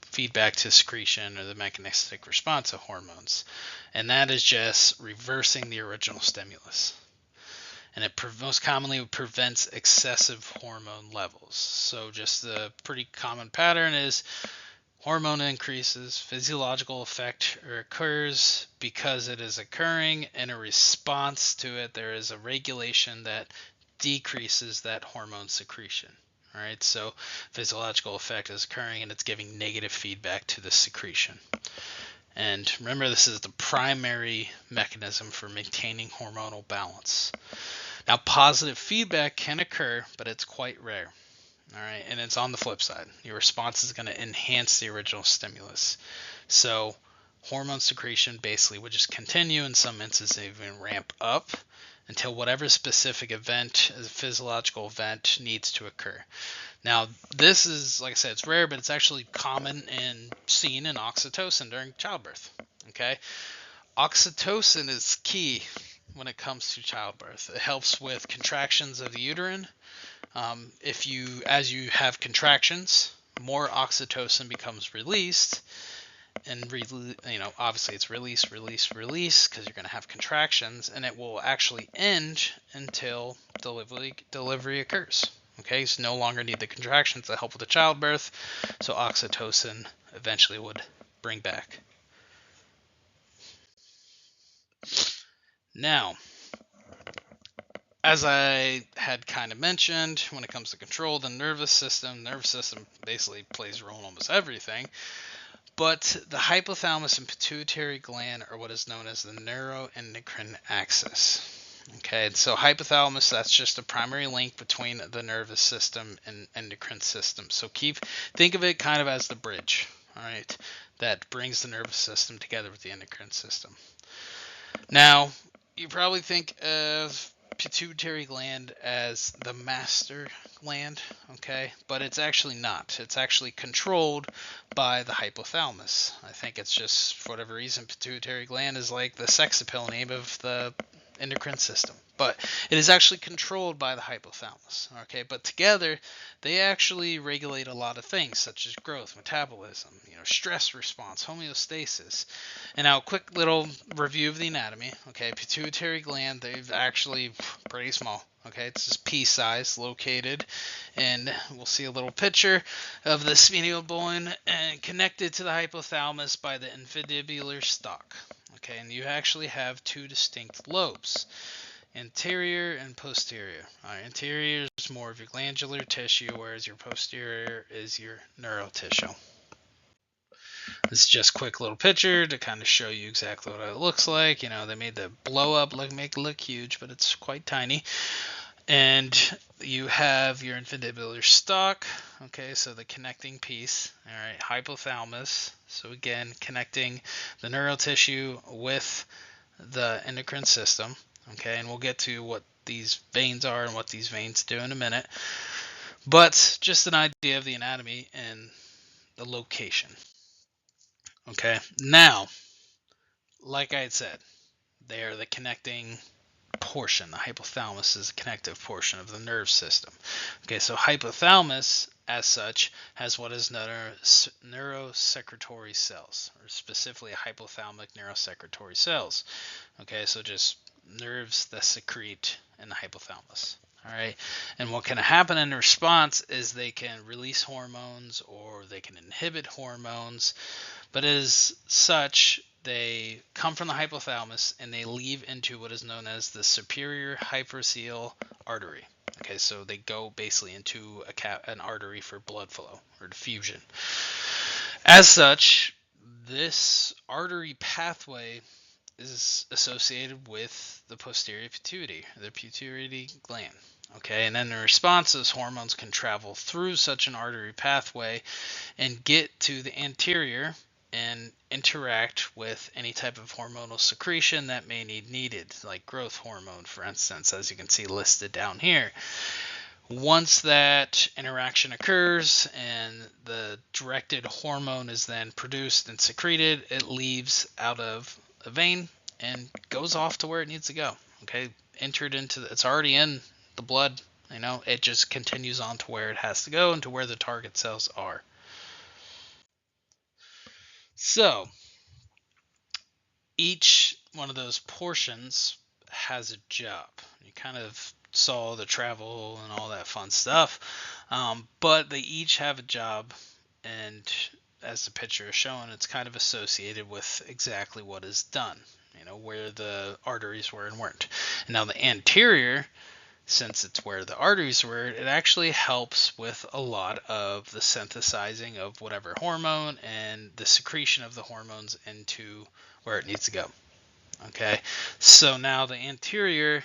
S1: feedback to secretion or the mechanistic response of hormones. And that is just reversing the original stimulus. And it most commonly prevents excessive hormone levels. So just the pretty common pattern is hormone increases, physiological effect occurs because it is occurring, and in response to it, there is a regulation that decreases that hormone secretion. All right, so physiological effect is occurring and it's giving negative feedback to the secretion. And remember, this is the primary mechanism for maintaining hormonal balance. Now, positive feedback can occur, but it's quite rare. All right, and it's on the flip side. Your response is going to enhance the original stimulus. So hormone secretion basically would just continue, in some instances even ramp up until whatever specific event, a physiological event, needs to occur. Now, this is, like I said, it's rare, but it's actually common and seen in oxytocin during childbirth. Okay, oxytocin is key when it comes to childbirth. It helps with contractions of the uterine. As you have contractions, more oxytocin becomes released, and obviously it's release because you're going to have contractions, and it will actually end until delivery occurs. Okay, so no longer need the contractions to help with the childbirth, so oxytocin eventually would bring back. Now, as I had kind of mentioned, when it comes to control, the nervous system basically plays a role in almost everything. But the hypothalamus and pituitary gland are what is known as the neuroendocrine axis. Okay, so hypothalamus, that's just a primary link between the nervous system and endocrine system. So think of it kind of as the bridge, all right, that brings the nervous system together with the endocrine system. Now, you probably think of pituitary gland as the master gland, okay, but it's actually not. It's actually controlled by the hypothalamus. I think it's just, for whatever reason, pituitary gland is like the sex appeal name of the endocrine system, but it is actually controlled by the hypothalamus. Okay, but together they actually regulate a lot of things such as growth, metabolism, stress response, homeostasis. And now a quick little review of the anatomy. Okay, pituitary gland, they're actually pretty small. Okay, it's just pea size, located, and we'll see a little picture of the sphenial bone and connected to the hypothalamus by the infundibular stalk. Okay, and you actually have two distinct lobes, anterior and posterior. Anterior is more of your glandular tissue, whereas your posterior is your neural tissue. This is just a quick little picture to kind of show you exactly what it looks like. They made the blow up make it look huge, but it's quite tiny. And you have your infundibular stalk, okay, so the connecting piece, all right, hypothalamus, so again, connecting the neural tissue with the endocrine system, okay, and we'll get to what these veins are and what these veins do in a minute, but just an idea of the anatomy and the location, okay. Now, like I had said, they are the connecting portion. The hypothalamus is the connective portion of the nerve system. Okay, so hypothalamus, as such, has what is known as neurosecretory cells, or specifically hypothalamic neurosecretory cells. Okay, so just nerves that secrete in the hypothalamus. All right, and what can happen in response is they can release hormones or they can inhibit hormones, but as such, they come from the hypothalamus and they leave into what is known as the superior hypoglossal artery. Okay, so they go basically into an artery for blood flow or diffusion. As such, This artery pathway is associated with the posterior pituitary, the pituitary gland. Okay, and then in response, those hormones can travel through such an artery pathway and get to the anterior and interact with any type of hormonal secretion that may be needed, like growth hormone, for instance, as you can see listed down here. Once that interaction occurs and the directed hormone is then produced and secreted, it leaves out of the vein and goes off to where it needs to go. Okay, it's already in the blood. It just continues on to where it has to go and to where the target cells are. So each one of those portions has a job. You kind of saw the travel and all that fun stuff, but they each have a job, and as the picture is showing, it's kind of associated with exactly what is done, where the arteries were and weren't. And now the anterior, since it's where the arteries were, it actually helps with a lot of the synthesizing of whatever hormone and the secretion of the hormones into where it needs to go. Okay, so now the anterior,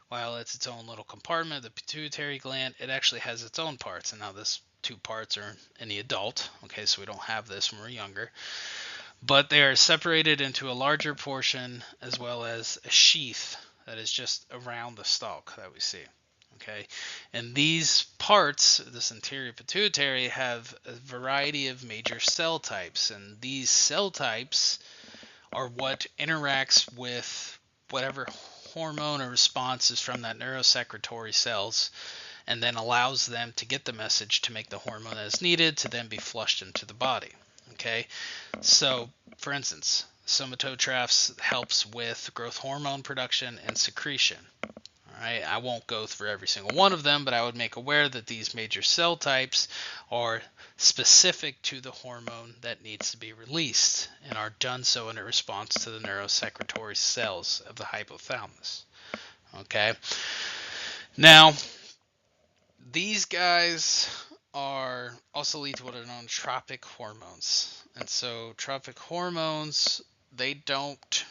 S1: while it's its own little compartment, the pituitary gland, it actually has its own parts. And now this two parts are in the adult. Okay, so we don't have this when we're younger. But they are separated into a larger portion as well as a sheath that is just around the stalk that we see. Okay, and these parts, this anterior pituitary, have a variety of major cell types, and these cell types are what interacts with whatever hormone or response is from that neurosecretory cells, and then allows them to get the message to make the hormone that is needed to then be flushed into the body. Okay, so for instance, somatotrophs helps with growth hormone production and secretion. All right, I won't go through every single one of them, but I would make aware that these major cell types are specific to the hormone that needs to be released and are done so in a response to the neurosecretory cells of the hypothalamus. Okay, now these guys are also lead to what are known tropic hormones. And so tropic hormones, they don't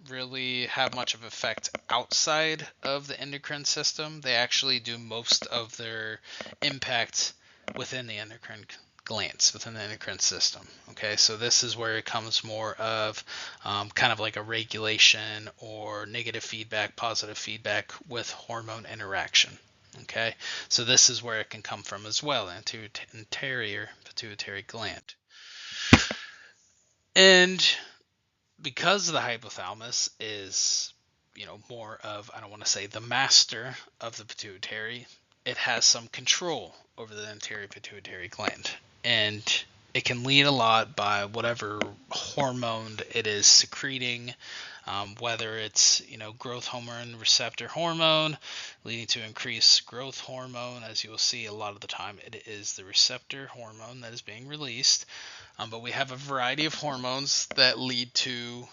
S1: really have much of effect outside of the endocrine system. They actually do most of their impact within the endocrine glands, within the endocrine system. Okay, so this is where it comes more of kind of like a regulation or negative feedback, positive feedback with hormone interaction. Okay, so this is where it can come from as well, anterior pituitary gland. And because the hypothalamus is, more of, I don't want to say the master of the pituitary, it has some control over the anterior pituitary gland. And it can lead a lot by whatever hormone it is secreting, whether it's growth hormone receptor hormone leading to increased growth hormone. As you will see, a lot of the time it is the receptor hormone that is being released, but we have a variety of hormones that lead to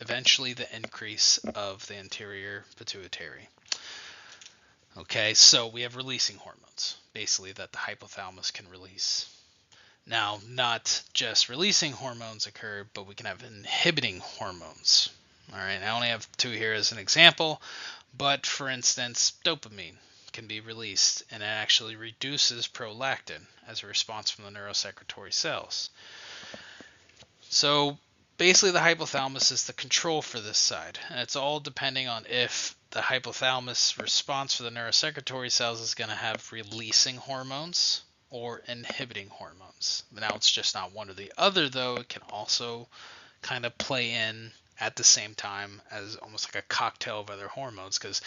S1: eventually the increase of the anterior pituitary. Okay, so we have releasing hormones basically that the hypothalamus can release. Now, not just releasing hormones occur, but we can have inhibiting hormones. All right, I only have two here as an example, but for instance, dopamine can be released, and it actually reduces prolactin as a response from the neurosecretory cells. So basically, the hypothalamus is the control for this side, and it's all depending on if the hypothalamus response for the neurosecretory cells is going to have releasing hormones or inhibiting hormones. Now, it's just not one or the other, though. It can also kind of play in at the same time as almost like a cocktail of other hormones, because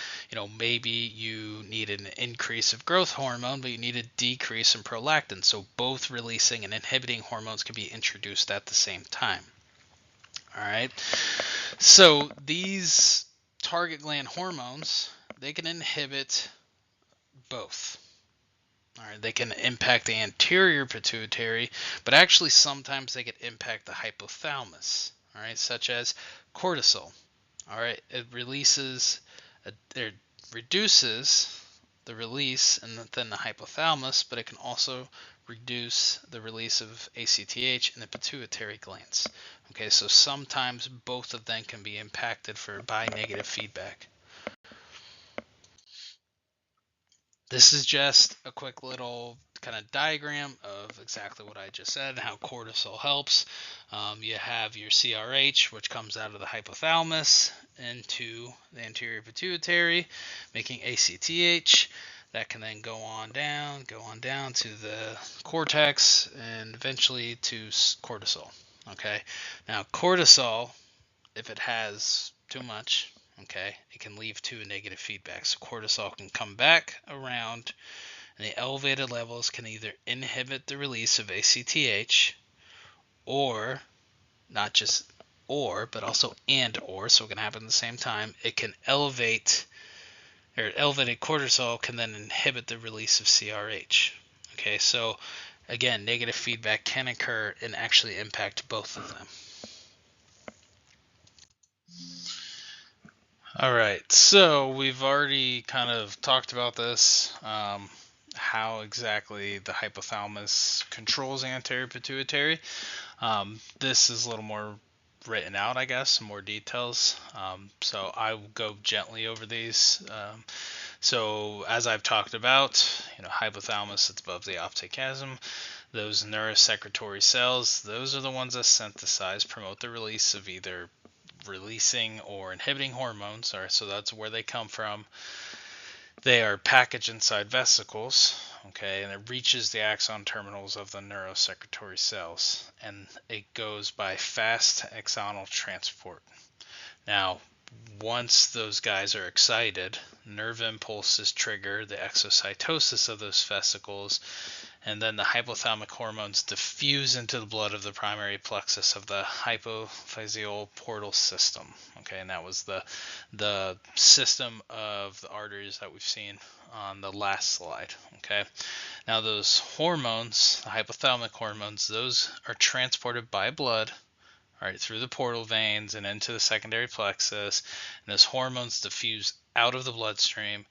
S1: maybe you need an increase of growth hormone, but you need a decrease in prolactin. So both releasing and inhibiting hormones can be introduced at the same time. All right. So these target gland hormones, they can inhibit both. All right, they can impact the anterior pituitary, but actually sometimes they can impact the hypothalamus. All right, such as cortisol. All right, it reduces the release and then the hypothalamus, but it can also reduce the release of ACTH in the pituitary glands. Okay, so sometimes both of them can be impacted by negative feedback. This is just a quick little kind of diagram of exactly what I just said and how cortisol helps. You have your CRH, which comes out of the hypothalamus into the anterior pituitary, making ACTH. That can then go on down to the cortex, and eventually to cortisol. Okay, now cortisol, if it has too much, okay, it can lead to a negative feedback. So cortisol can come back around, and the elevated levels can either inhibit the release of ACTH, or not just or, but also and or, so it can happen at the same time. It can elevated cortisol can then inhibit the release of CRH. Okay, so again, negative feedback can occur and actually impact both of them. All right, so we've already kind of talked about this, how exactly the hypothalamus controls the anterior pituitary. This is a little more written out, I guess, some more details. So I will go gently over these. So as I've talked about, hypothalamus, it's above the optic chiasm. Those neurosecretory cells, those are the ones that synthesize, promote the release of either releasing or inhibiting hormones. All right, so that's where they come from. They are packaged inside vesicles, okay, and it reaches the axon terminals of the neurosecretory cells, and it goes by fast axonal transport. Now, once those guys are excited, nerve impulses trigger the exocytosis of those vesicles, and then the hypothalamic hormones diffuse into the blood of the primary plexus of the hypophyseal portal system. Okay, and that was the system of the arteries that we've seen on the last slide. Okay, now those hormones, the hypothalamic hormones, those are transported by blood, right, through the portal veins and into the secondary plexus, and those hormones diffuse out of the bloodstream,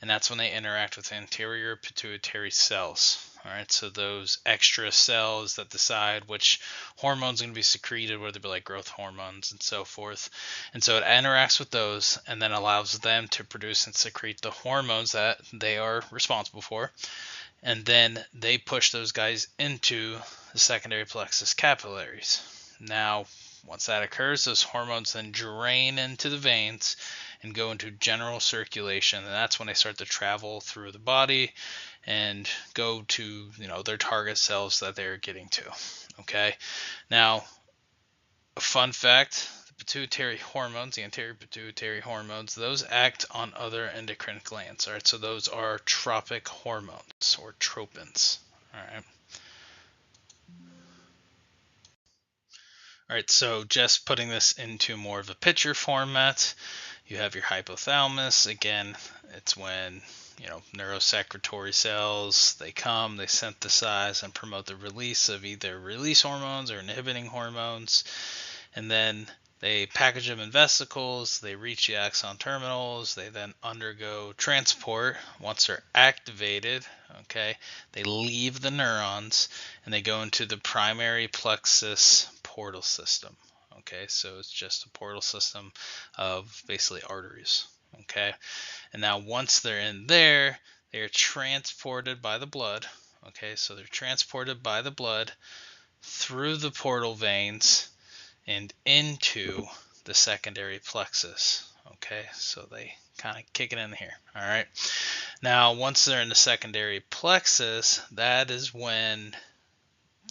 S1: and that's when they interact with anterior pituitary cells. All right, so those extra cells that decide which hormones are going to be secreted, whether it be like growth hormones and so forth. And so it interacts with those and then allows them to produce and secrete the hormones that they are responsible for. And then they push those guys into the secondary plexus capillaries. Now, once that occurs, those hormones then drain into the veins and go into general circulation, and that's when they start to travel through the body and go to their target cells that they're getting to. Okay, now a fun fact: the pituitary hormones, the anterior pituitary hormones, those act on other endocrine glands. All right, so those are tropic hormones or tropins. All right. All right, so just putting this into more of a picture format, you have your hypothalamus. Again, it's when neurosecretory cells, they synthesize and promote the release of either release hormones or inhibiting hormones, and then they package them in vesicles, they reach the axon terminals, they then undergo transport. Once they're activated, okay, they leave the neurons and they go into the primary plexus portal system. Okay, so it's just a portal system of basically arteries. Okay, and now once they're in there, they are transported by the blood. Okay, so they're transported by the blood through the portal veins and into the secondary plexus. Okay, so they kind of kick it in here. All right, now once they're in the secondary plexus, that is when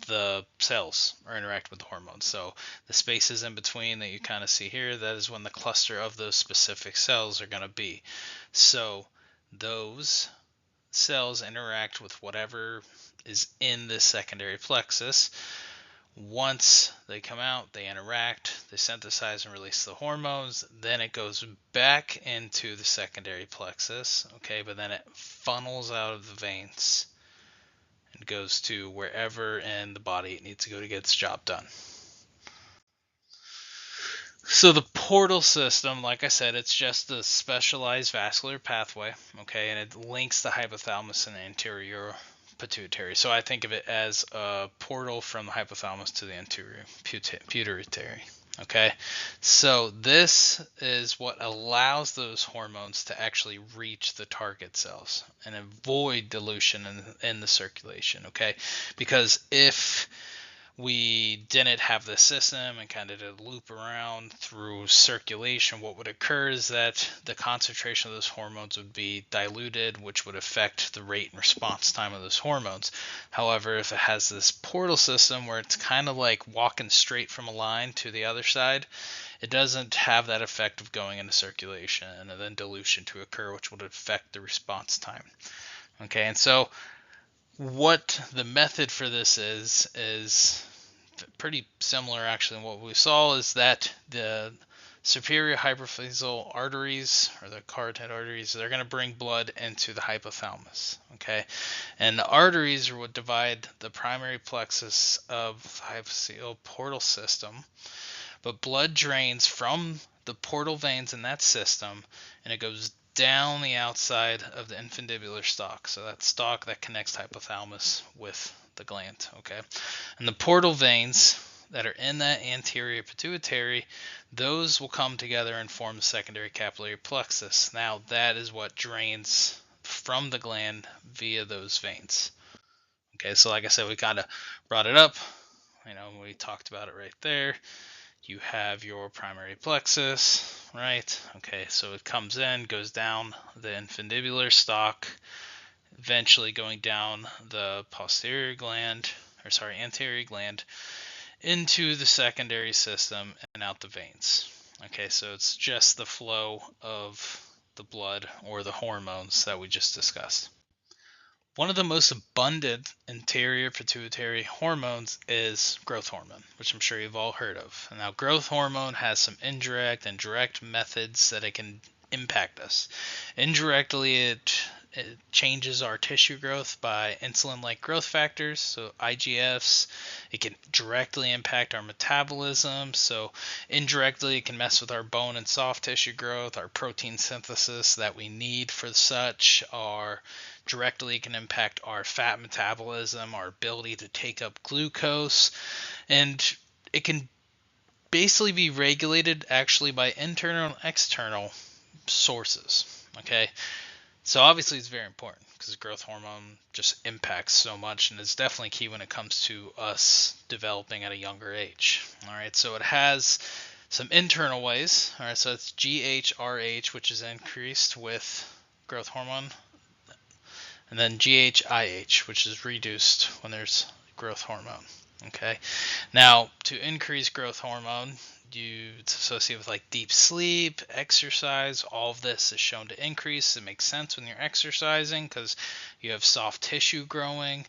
S1: the cells are interacting with the hormones. So the spaces in between that you kind of see here, that is when the cluster of those specific cells are going to be. So those cells interact with whatever is in the secondary plexus. Once they come out, they interact, they synthesize and release the hormones, then it goes back into the secondary plexus, okay, but then it funnels out of the veins and goes to wherever in the body it needs to go to get its job done. So the portal system, like I said, it's just a specialized vascular pathway, okay, and it links the hypothalamus and the anterior pituitary. So I think of it as a portal from the hypothalamus to the anterior pituitary. Okay, so this is what allows those hormones to actually reach the target cells and avoid dilution in the circulation. Okay, because if we didn't have the system and kind of did a loop around through circulation, what would occur is that the concentration of those hormones would be diluted, which would affect the rate and response time of those hormones. However, if it has this portal system where it's kind of like walking straight from a line to the other side, it doesn't have that effect of going into circulation and then dilution to occur, which would affect the response time. Okay, and so what the method for this is pretty similar actually. What we saw is that the superior hypophyseal arteries, or the carotid arteries, they're going to bring blood into the hypothalamus. Okay, and the arteries are what divide the primary plexus of the hypophyseal portal system. But blood drains from the portal veins in that system, and it goes down the outside of the infundibular stalk. So that stalk that connects hypothalamus with the gland. Okay, and the portal veins that are in that anterior pituitary, those will come together and form the secondary capillary plexus. Now that is what drains from the gland via those veins. Okay, so like I said, we kind of brought it up. We talked about it right there. You have your primary plexus, right? Okay, so it comes in, goes down the infundibular stalk, eventually going down the anterior gland, into the secondary system and out the veins. Okay, so it's just the flow of the blood or the hormones that we just discussed. One of the most abundant anterior pituitary hormones is growth hormone, which I'm sure you've all heard of. Now, growth hormone has some indirect and direct methods that it can impact us. Indirectly, it changes our tissue growth by insulin-like growth factors, so IGFs. It can directly impact our metabolism, so indirectly it can mess with our bone and soft tissue growth, our protein synthesis that we need for such, our directly can impact our fat metabolism, our ability to take up glucose, and it can basically be regulated actually by internal and external sources. Okay, so obviously it's very important because growth hormone just impacts so much, and it's definitely key when it comes to us developing at a younger age. All right, so it has some internal ways. All right, so it's GHRH, which is increased with growth hormone, and then GHIH, which is reduced when there's growth hormone. Okay, now to increase growth hormone, it's associated with like deep sleep, exercise. All of this is shown to increase. It makes sense when you're exercising because you have soft tissue growing.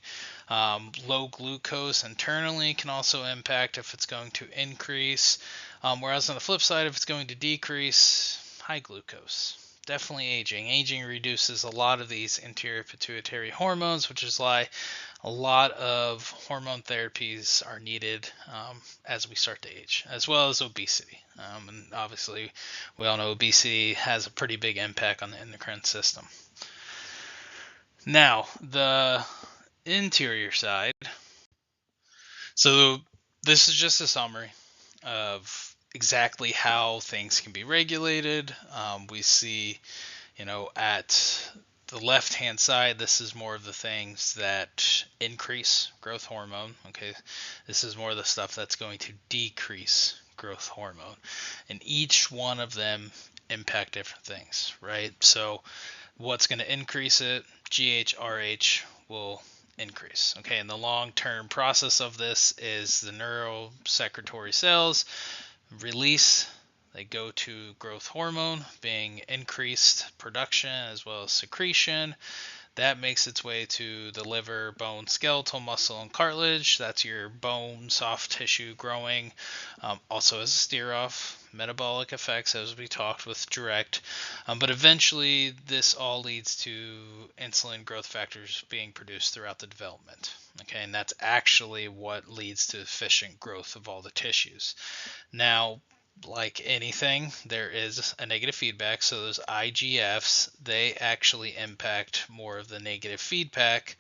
S1: Low glucose internally can also impact if it's going to increase, whereas on the flip side, if it's going to decrease, high glucose. Definitely aging. Aging reduces a lot of these anterior pituitary hormones, which is why a lot of hormone therapies are needed as we start to age, as well as obesity. And obviously, we all know obesity has a pretty big impact on the endocrine system. Now, the interior side. So, this is just a summary of exactly how things can be regulated. We see, at the left hand side, this is more of the things that increase growth hormone. Okay, this is more of the stuff that's going to decrease growth hormone, and each one of them impact different things, right? So what's going to increase it? GHRH will increase. Okay, and the long-term process of this is the neurosecretory cells release. They go to growth hormone, being increased production as well as secretion. That makes its way to the liver, bone, skeletal, muscle, and cartilage. That's your bone, soft tissue growing. Also as a steer off, metabolic effects as we talked with direct. But eventually this all leads to insulin growth factors being produced throughout the development. Okay, and that's actually what leads to efficient growth of all the tissues. Now, like anything, there is a negative feedback. So those IGFs, they actually impact more of the negative feedback.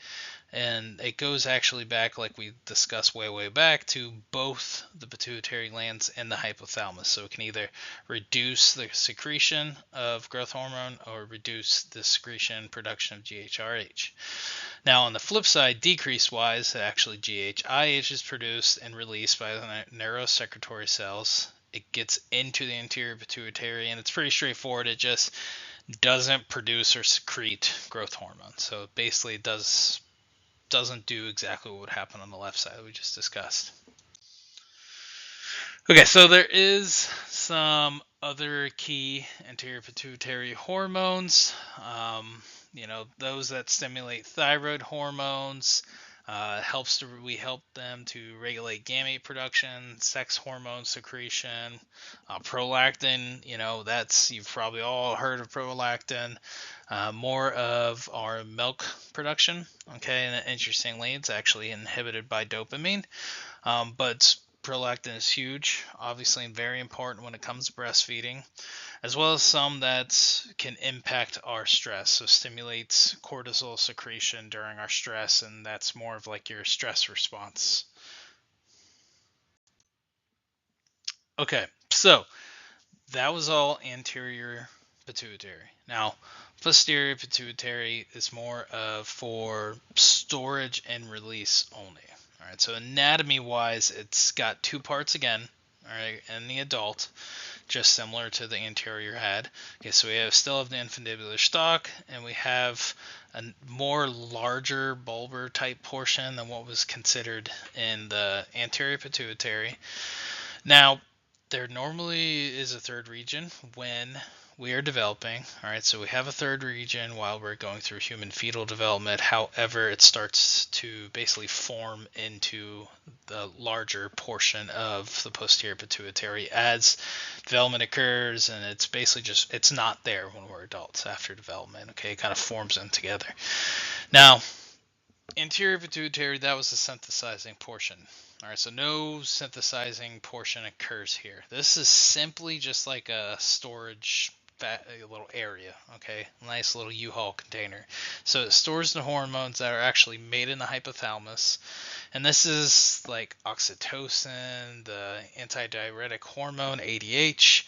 S1: And it goes actually back, like we discussed way back, to both the pituitary glands and the hypothalamus. So it can either reduce the secretion of growth hormone or reduce the secretion and production of GHRH. Now, on the flip side, decrease wise, actually GHIH is produced and released by the neurosecretory cells. It gets into the anterior pituitary, and it's pretty straightforward. It just doesn't produce or secrete growth hormone. So basically, it doesn't do exactly what would happen on the left side we just discussed. Okay, so there is some other key anterior pituitary hormones. Those that stimulate thyroid hormones. We help them to regulate gamete production, sex hormone secretion, prolactin. You've probably all heard of prolactin. More of our milk production. Okay, and interestingly, it's actually inhibited by dopamine. But prolactin is huge, obviously, and very important when it comes to breastfeeding, as well as some that can impact our stress. So stimulates cortisol secretion during our stress, and that's more of like your stress response. Okay, so that was all anterior pituitary. Now, posterior pituitary is more of for storage and release only. All right, so anatomy wise, it's got two parts again, all right, in the adult, just similar to the anterior had. Okay, so we still have the infundibular stalk, and we have a more larger bulbar type portion than what was considered in the anterior pituitary. Now, there normally is a third region when we are developing. All right, so we have a third region while we're going through human fetal development. However, it starts to basically form into the larger portion of the posterior pituitary as development occurs, and it's basically it's not there when we're adults after development. Okay, it kind of forms in together. Now, anterior pituitary, that was the synthesizing portion. All right, so no synthesizing portion occurs here. This is simply just like a storage a little area, okay? Nice little U-Haul container. So it stores the hormones that are actually made in the hypothalamus. And this is like oxytocin, the antidiuretic hormone, ADH.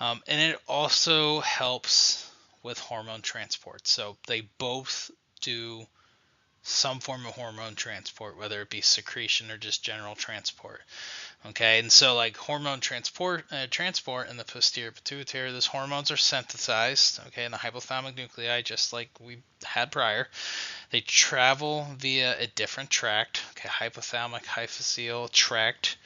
S1: And it also helps with hormone transport. So they both do some form of hormone transport, whether it be secretion or just general transport. Okay, and so like hormone transport in the posterior pituitary, those hormones are synthesized, okay, in the hypothalamic nuclei, just like we had prior. They travel via a different tract, okay, hypothalamic hypophyseal tract,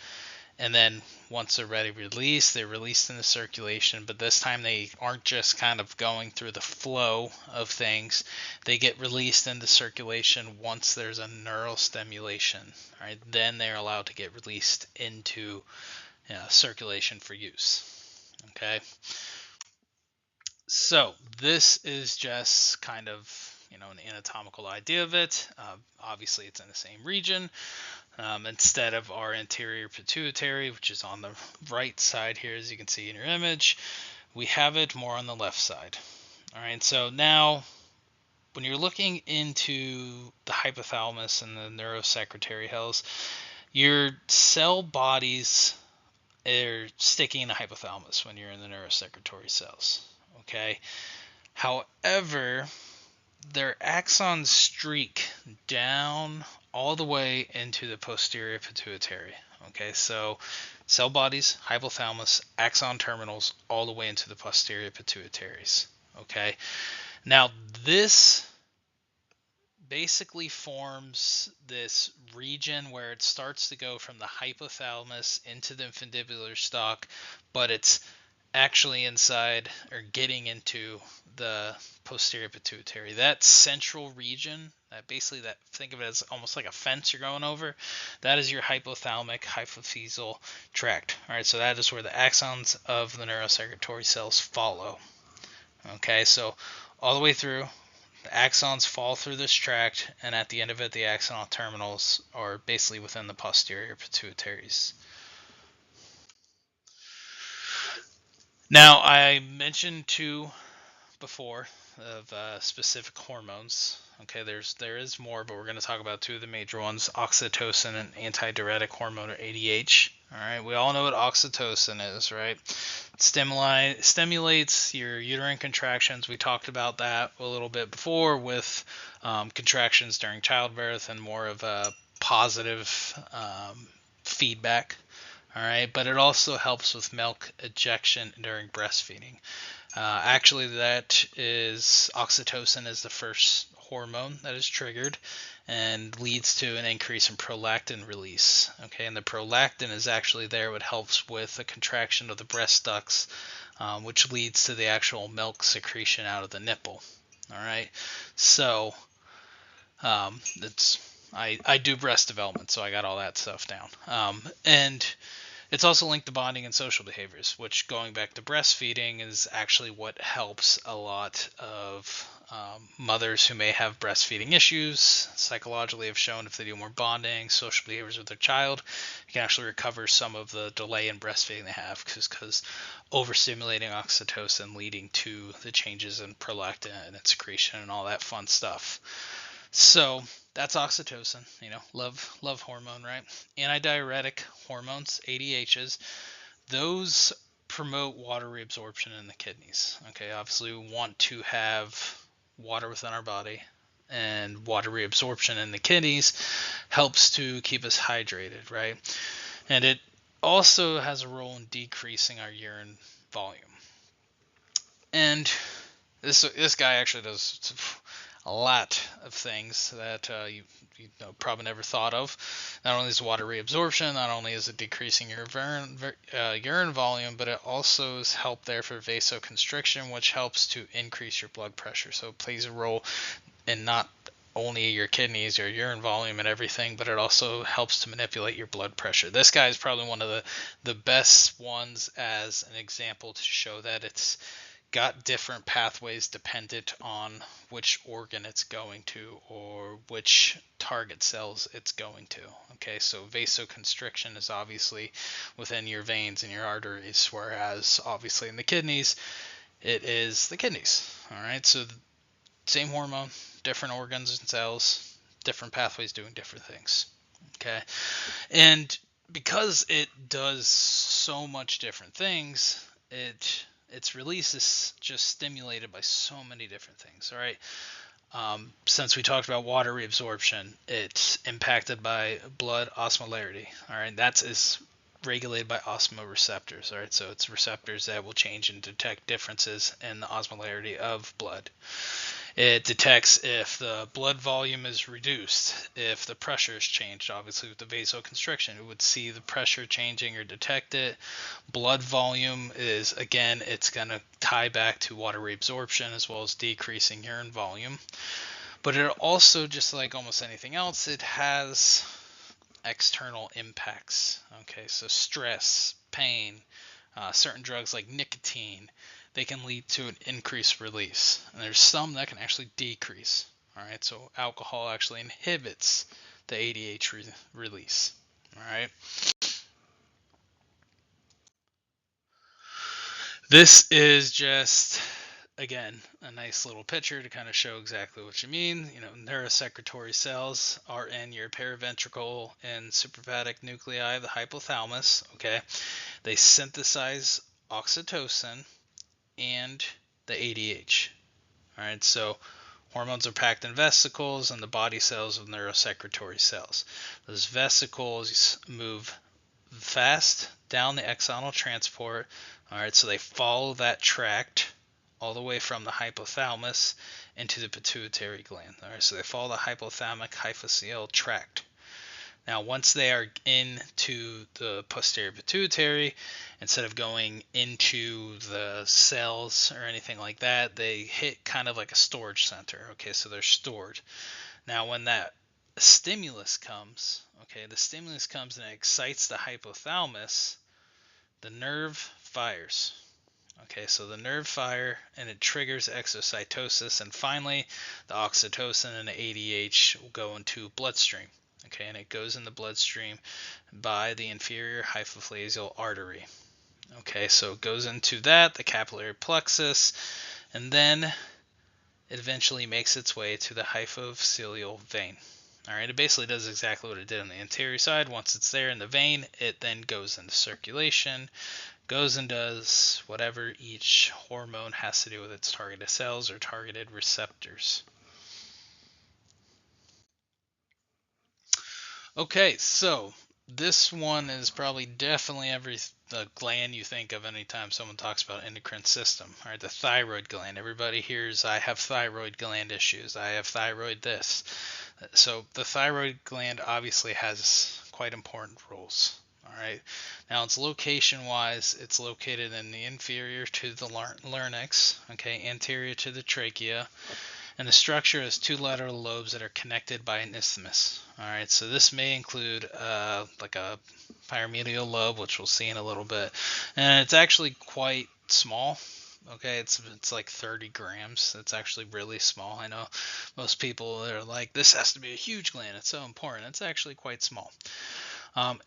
S1: and then once they're ready released, they're released into circulation. But this time they aren't just kind of going through the flow of things. They get released into circulation once there's a neural stimulation. Right, then they're allowed to get released into circulation for use. Okay, so this is just kind of an anatomical idea of it. Obviously, it's in the same region. Instead of our anterior pituitary, which is on the right side here, as you can see in your image, we have it more on the left side. All right, so now when you're looking into the hypothalamus and the neurosecretory cells, your cell bodies are sticking in the hypothalamus when you're in the neurosecretory cells. Okay, however, their axons streak down all the way into the posterior pituitary. Okay, so cell bodies, hypothalamus, axon terminals, all the way into the posterior pituitaries. Okay, now this basically forms this region where it starts to go from the hypothalamus into the infundibular stalk, but it's actually inside or getting into the posterior pituitary. That central region, think of it as almost like a fence you're going over, that is your hypothalamic hypophyseal tract. All right, so that is where the axons of the neurosecretory cells follow. Okay, so all the way through, the axons fall through this tract, and at the end of it, the axonal terminals are basically within the posterior pituitaries. Now, I mentioned two before of specific hormones. Okay, there is more, but we're going to talk about two of the major ones: oxytocin and antidiuretic hormone, or ADH. All right, we all know what oxytocin is, right? It stimulates your uterine contractions. We talked about that a little bit before with contractions during childbirth and more of a positive feedback. All right, but it also helps with milk ejection during breastfeeding. Actually, that is oxytocin is the first hormone that is triggered and leads to an increase in prolactin release. Okay, and the prolactin is actually there what helps with the contraction of the breast ducts, which leads to the actual milk secretion out of the nipple. All right, so it's I do breast development, so I got all that stuff down. And it's also linked to bonding and social behaviors, which, going back to breastfeeding, is actually what helps a lot of mothers who may have breastfeeding issues psychologically have shown if they do more bonding, social behaviors with their child, you can actually recover some of the delay in breastfeeding they have because overstimulating oxytocin leading to the changes in prolactin and secretion and all that fun stuff. So that's oxytocin, love hormone, right? Antidiuretic hormones, ADHs, those promote water reabsorption in the kidneys. Okay, obviously we want to have water within our body, and water reabsorption in the kidneys helps to keep us hydrated, right? And it also has a role in decreasing our urine volume. And this guy actually does a lot of things that you probably never thought of. Not only is water reabsorption, not only is it decreasing your urine volume, but it also is help there for vasoconstriction, which helps to increase your blood pressure. So it plays a role in not only your kidneys, your urine volume, and everything, but it also helps to manipulate your blood pressure. This guy is probably one of the best ones as an example to show that it's got different pathways dependent on which organ it's going to or which target cells it's going to. Okay, so vasoconstriction is obviously within your veins and your arteries, whereas obviously in the kidneys, it is the kidneys. All right, so same hormone, different organs and cells, different pathways doing different things. Okay, and because it does so much different things, its release is just stimulated by so many different things. All right. Since we talked about water reabsorption, it's impacted by blood osmolarity. All right, that is regulated by osmoreceptors. All right, so it's receptors that will change and detect differences in the osmolarity of blood. It detects if the blood volume is reduced, if the pressure is changed. Obviously, with the vasoconstriction, it would see the pressure changing or detect it. Blood volume is, again, it's going to tie back to water reabsorption as well as decreasing urine volume. But it also, just like almost anything else, it has external impacts. Okay, so stress, pain, certain drugs like nicotine, they can lead to an increased release. And there's some that can actually decrease. All right, so alcohol actually inhibits the ADH release. All right. This is just, again, a nice little picture to kind of show exactly what you mean. Neurosecretory cells are in your paraventricle and suprahepatic nuclei, the hypothalamus. Okay, they synthesize oxytocin and the ADH. All right, so hormones are packed in vesicles and the body cells of neurosecretory cells. Those vesicles move fast down the axonal transport. All right, so they follow that tract all the way from the hypothalamus into the pituitary gland. All right, so they follow the hypothalamic hypophyseal tract. Now, once they are into the posterior pituitary, instead of going into the cells or anything like that, they hit kind of like a storage center. Okay, so they're stored. Now, when that stimulus comes, the stimulus comes and it excites the hypothalamus, the nerve fires. Okay, so the nerve fire and it triggers exocytosis, and finally the oxytocin and the ADH will go into bloodstream. Okay, and it goes in the bloodstream by the inferior hypophyseal artery. Okay, so it goes into that, the capillary plexus, and then it eventually makes its way to the hypophyseal vein. All right, it basically does exactly what it did on the anterior side. Once it's there in the vein, it then goes into circulation, goes and does whatever each hormone has to do with its targeted cells or targeted receptors. Okay, so this one is probably definitely the gland you think of anytime someone talks about endocrine system. All right, the thyroid gland. Everybody hears I have thyroid gland issues. I have thyroid this. So the thyroid gland obviously has quite important roles. All right. Now it's location wise, it's located in the inferior to the larynx, okay, anterior to the trachea, and the structure has two lateral lobes that are connected by an isthmus. All right, so this may include like a pyramidal lobe, which we'll see in a little bit, and it's actually quite small. Okay, it's like 30 grams. It's actually really small. I know most people are like, this has to be a huge gland. It's so important. It's actually quite small.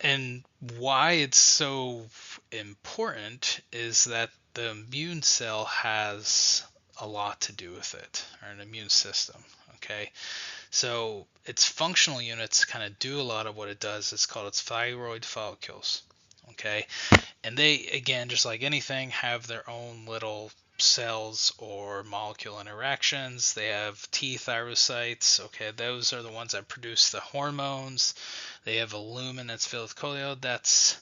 S1: And why it's so important is that the immune cell has a lot to do with it, or an immune system. Okay, so its functional units kind of do a lot of what it does. It's called its thyroid follicles. Okay, and they, again, just like anything, have their own little cells or molecule interactions. They have T thyrocytes. Okay, those are the ones that produce the hormones. They have a lumen that's filled with colloid. That's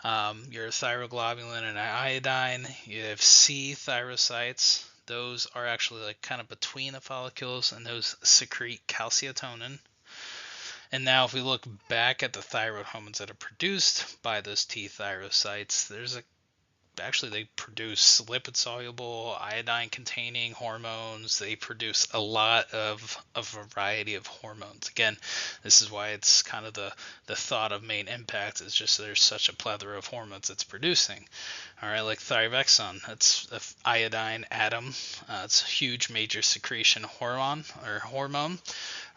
S1: your thyroglobulin and iodine. You have C thyrocytes. Those are actually like kind of between the follicles, and those secrete calcitonin. And now, if we look back at the thyroid hormones that are produced by those T thyrocytes, actually they produce lipid soluble, iodine containing hormones. They produce a lot of a variety of hormones. Again, this is why it's kind of the thought of main impact is just there's such a plethora of hormones it's producing. All right, like thyroxine, that's an iodine atom. It's a huge major secretion hormone.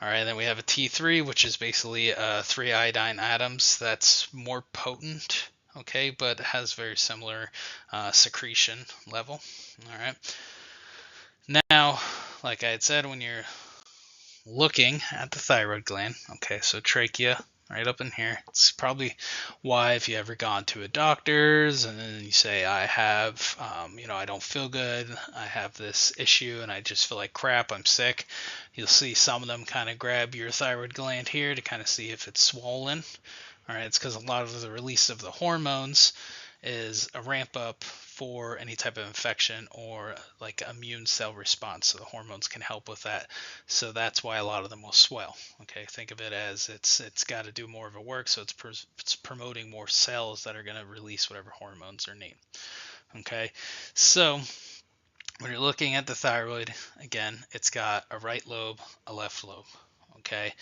S1: All right, then we have a T3, which is basically three iodine atoms. That's more potent, okay, but has very similar secretion level. All right. Now, like I had said, when you're looking at the thyroid gland, okay, so trachea right up in here. It's probably why if you ever gone to a doctor's and then you say I have, I don't feel good, I have this issue and I just feel like crap, I'm sick. You'll see some of them kind of grab your thyroid gland here to kind of see if it's swollen. All right, it's because a lot of the release of the hormones is a ramp up for any type of infection or like immune cell response. So the hormones can help with that. So that's why a lot of them will swell. Okay, think of it as it's got to do more of a work. So it's promoting more cells that are going to release whatever hormones are needed. Okay, so when you're looking at the thyroid, again, it's got a right lobe, a left lobe. Okay,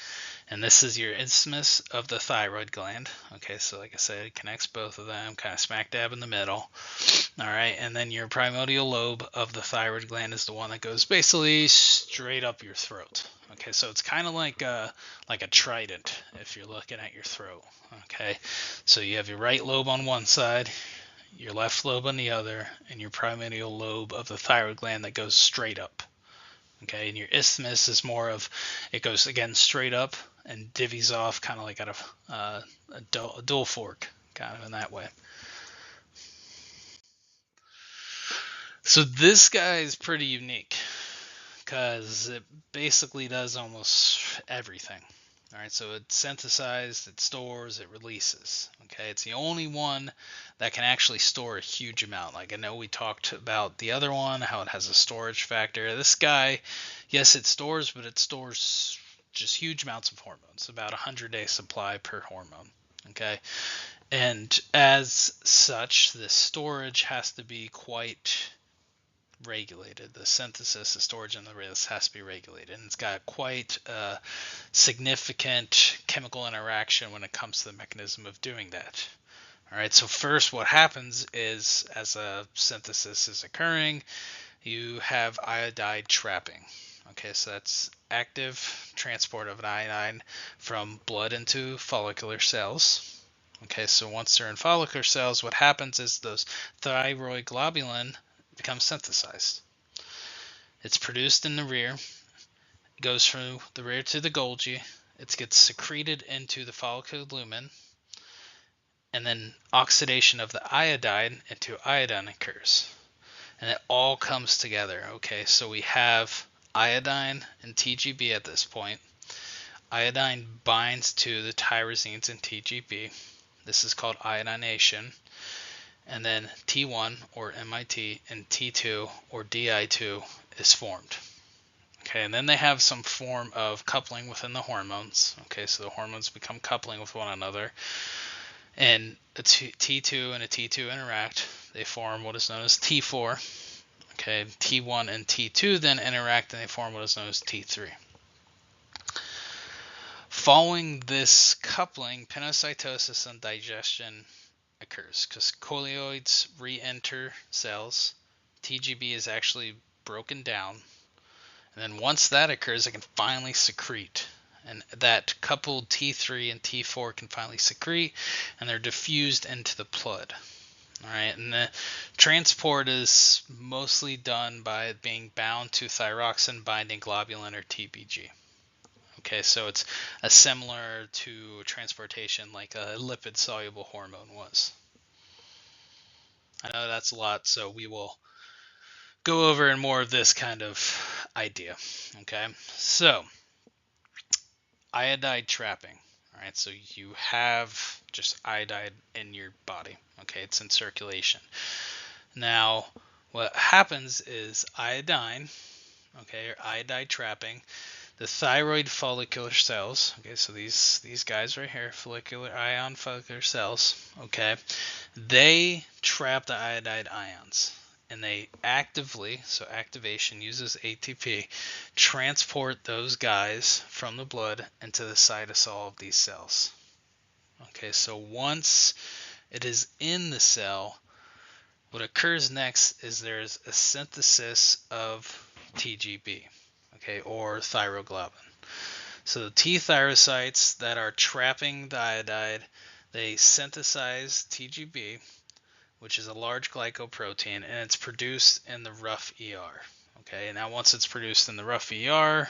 S1: and this is your isthmus of the thyroid gland. Okay, so like I said, it connects both of them, kind of smack dab in the middle. All right, and then your primordial lobe of the thyroid gland is the one that goes basically straight up your throat. Okay, so it's kind of like a trident if you're looking at your throat. Okay, so you have your right lobe on one side, your left lobe on the other, and your primordial lobe of the thyroid gland that goes straight up. Okay, and your isthmus is more of, it goes again straight up and divvies off kind of like out of a dual fork, kind of in that way. So this guy is pretty unique because it basically does almost everything. All right, so it's synthesized, it stores, it releases. Okay, it's the only one that can actually store a huge amount. Like I know we talked about the other one, how it has a storage factor. This guy, yes, it stores, but it stores just huge amounts of hormones, about 100-day supply per hormone. Okay, and as such, the storage has to be quite regulated. The synthesis, the storage, and the release has to be regulated. And it's got quite a significant chemical interaction when it comes to the mechanism of doing that. All right, so first what happens is as a synthesis is occurring, you have iodide trapping. Okay, so that's active transport of an iodine from blood into follicular cells. Okay, so once they're in follicular cells, what happens is those thyroid globulin becomes synthesized. It's produced in the rear, it goes from the rear to the Golgi, it gets secreted into the follicular lumen, and then oxidation of the iodide into iodine occurs. And it all comes together. Okay, so we have iodine and TGB at this point. Iodine binds to the tyrosines in TGB. This is called iodination. And then T1 or MIT and T2 or Di2 is formed. Okay, and then they have some form of coupling within the hormones. Okay, so the hormones become coupling with one another. And a T2 and a T2 interact. They form what is known as T4. Okay, T1 and T2 then interact and they form what is known as T3. Following this coupling, pinocytosis and digestion occurs because colloids re-enter cells. TGB is actually broken down. And then once that occurs, it can finally secrete. And that coupled T3 and T4 can finally secrete, and they're diffused into the blood. All right, and the transport is mostly done by being bound to thyroxine binding globulin or TBG. Okay, so it's a similar to transportation like a lipid soluble hormone was. I know that's a lot, so we will go over in more of this kind of idea. Okay, so iodide trapping. All right, so you have just iodide in your body. Okay, it's in circulation. Now, what happens is iodine, okay, or iodide trapping, the thyroid follicular cells, okay, so these guys right here, ion follicular cells, okay, they trap the iodide ions. And they actively, so activation uses ATP, transport those guys from the blood into the cytosol of these cells. Okay, so once it is in the cell, what occurs next is there's a synthesis of TGB, okay, or thyroglobulin. So the T thyrocytes that are trapping the iodide, they synthesize TGB, which is a large glycoprotein, and it's produced in the rough ER. Okay, now once it's produced in the rough ER,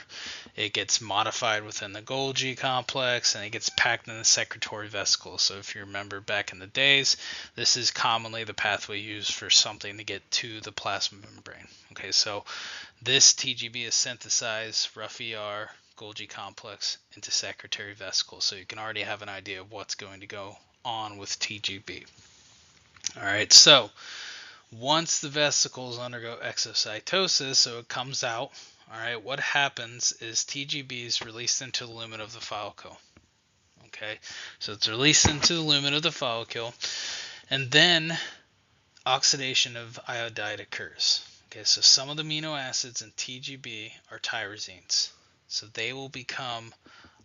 S1: it gets modified within the Golgi complex and it gets packed in the secretory vesicles. So if you remember back in the days, this is commonly the pathway used for something to get to the plasma membrane. Okay, so this TGB is synthesized, rough ER, Golgi complex into secretory vesicles. So you can already have an idea of what's going to go on with TGB. All right, so once the vesicles undergo exocytosis, so it comes out, all right, what happens is TGB is released into the lumen of the follicle. Okay, so it's released into the lumen of the follicle, and then oxidation of iodide occurs. Okay, so some of the amino acids in TGB are tyrosines, so they will become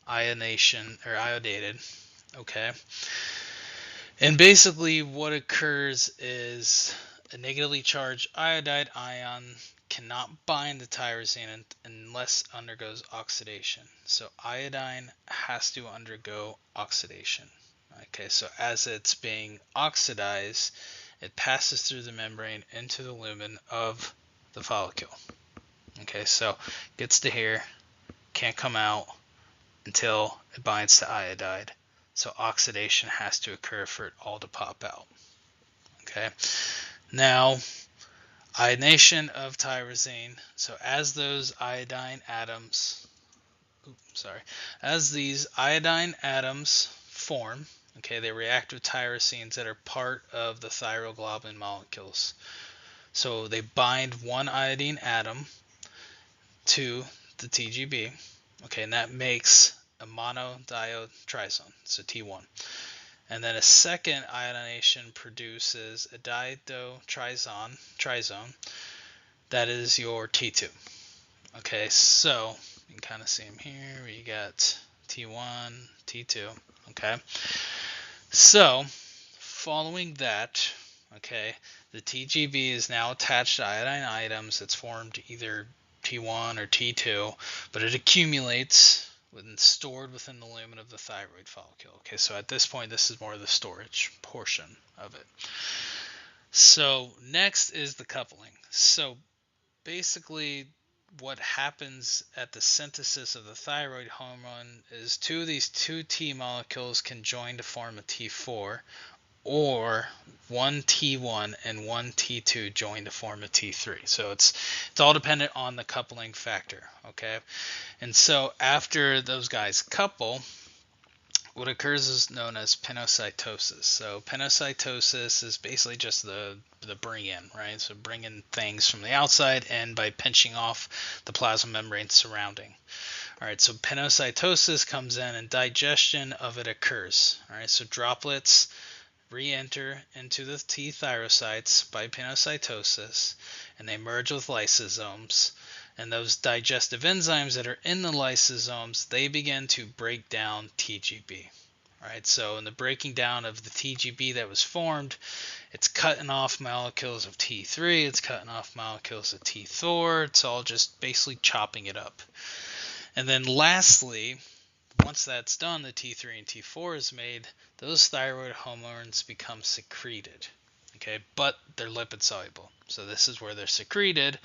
S1: ionation or iodated. Okay. And basically what occurs is a negatively charged iodide ion cannot bind the tyrosine unless it undergoes oxidation. So iodine has to undergo oxidation. Okay, so as it's being oxidized, it passes through the membrane into the lumen of the follicle. Okay, so it gets to here, can't come out until it binds to iodide. So oxidation has to occur for it all to pop out. Okay. Now, ionation of tyrosine. So as those iodine atoms, as these iodine atoms form, okay, they react with tyrosines that are part of the thyroglobulin molecules. So they bind one iodine atom to the TGB, okay, and that makes a monodioditrisone, so T1. And then a second ionization produces a trisone, that is your T2. Okay, so you can kind of see them here. You got T1, T2. Okay, so following that, okay, the TGB is now attached to iodine atoms. It's formed either T1 or T2, but it accumulates and stored within the lumen of the thyroid follicle. Okay, so at this point, this is more the storage portion of it. So next is the coupling. So basically, what happens at the synthesis of the thyroid hormone is two of these two T molecules can join to form a T4, or one T1 and one T2 join to form a T3. So it's all dependent on the coupling factor, okay? And so after those guys couple, what occurs is known as pinocytosis. So pinocytosis is basically just the bring in, right? So bringing things from the outside in by pinching off the plasma membrane surrounding. All right, so pinocytosis comes in and digestion of it occurs. All right, so droplets re-enter into the T thyrocytes by pinocytosis, and they merge with lysosomes. And those digestive enzymes that are in the lysosomes, they begin to break down TGB. All right, so in the breaking down of the TGB that was formed, it's cutting off molecules of T3, it's cutting off molecules of T4, it's all just basically chopping it up. And then lastly, once that's done, the T3 and T4 is made, those thyroid hormones become secreted. Okay, but they're lipid soluble. So this is where they're secreted,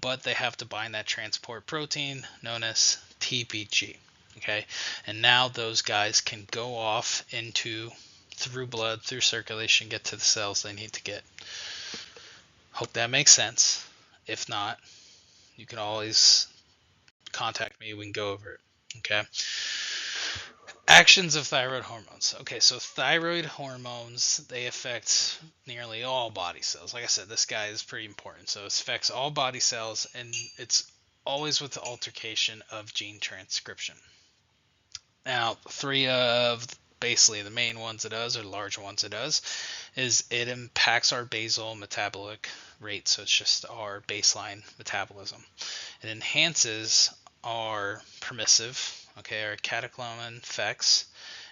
S1: but they have to bind that transport protein known as TPG. Okay, and now those guys can go off into through blood, through circulation, get to the cells they need to get. Hope that makes sense. If not, you can always contact me. We can go over it. Okay. Actions of thyroid hormones. Okay, so thyroid hormones, they affect nearly all body cells. Like I said, this guy is pretty important. So it affects all body cells, and it's always with the altercation of gene transcription. Now, three of basically the main ones it does, or large ones it does, is it impacts our basal metabolic rate. So it's just our baseline metabolism. It enhances our permissive, okay, our catecholamine effects,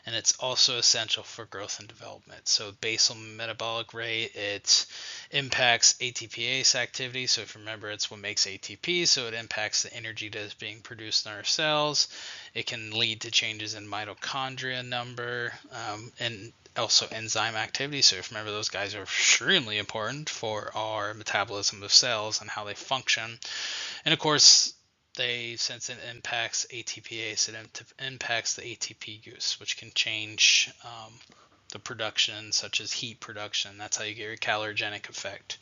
S1: and it's also essential for growth and development. So basal metabolic rate, it impacts ATPase activity. So if you remember, it's what makes ATP, so it impacts the energy that is being produced in our cells. It can lead to changes in mitochondria number, and also enzyme activity. So if you remember, those guys are extremely important for our metabolism of cells and how they function. And of course, since it impacts ATPase, it impacts the ATP use, which can change the production, such as heat production. That's how you get your calorigenic effect.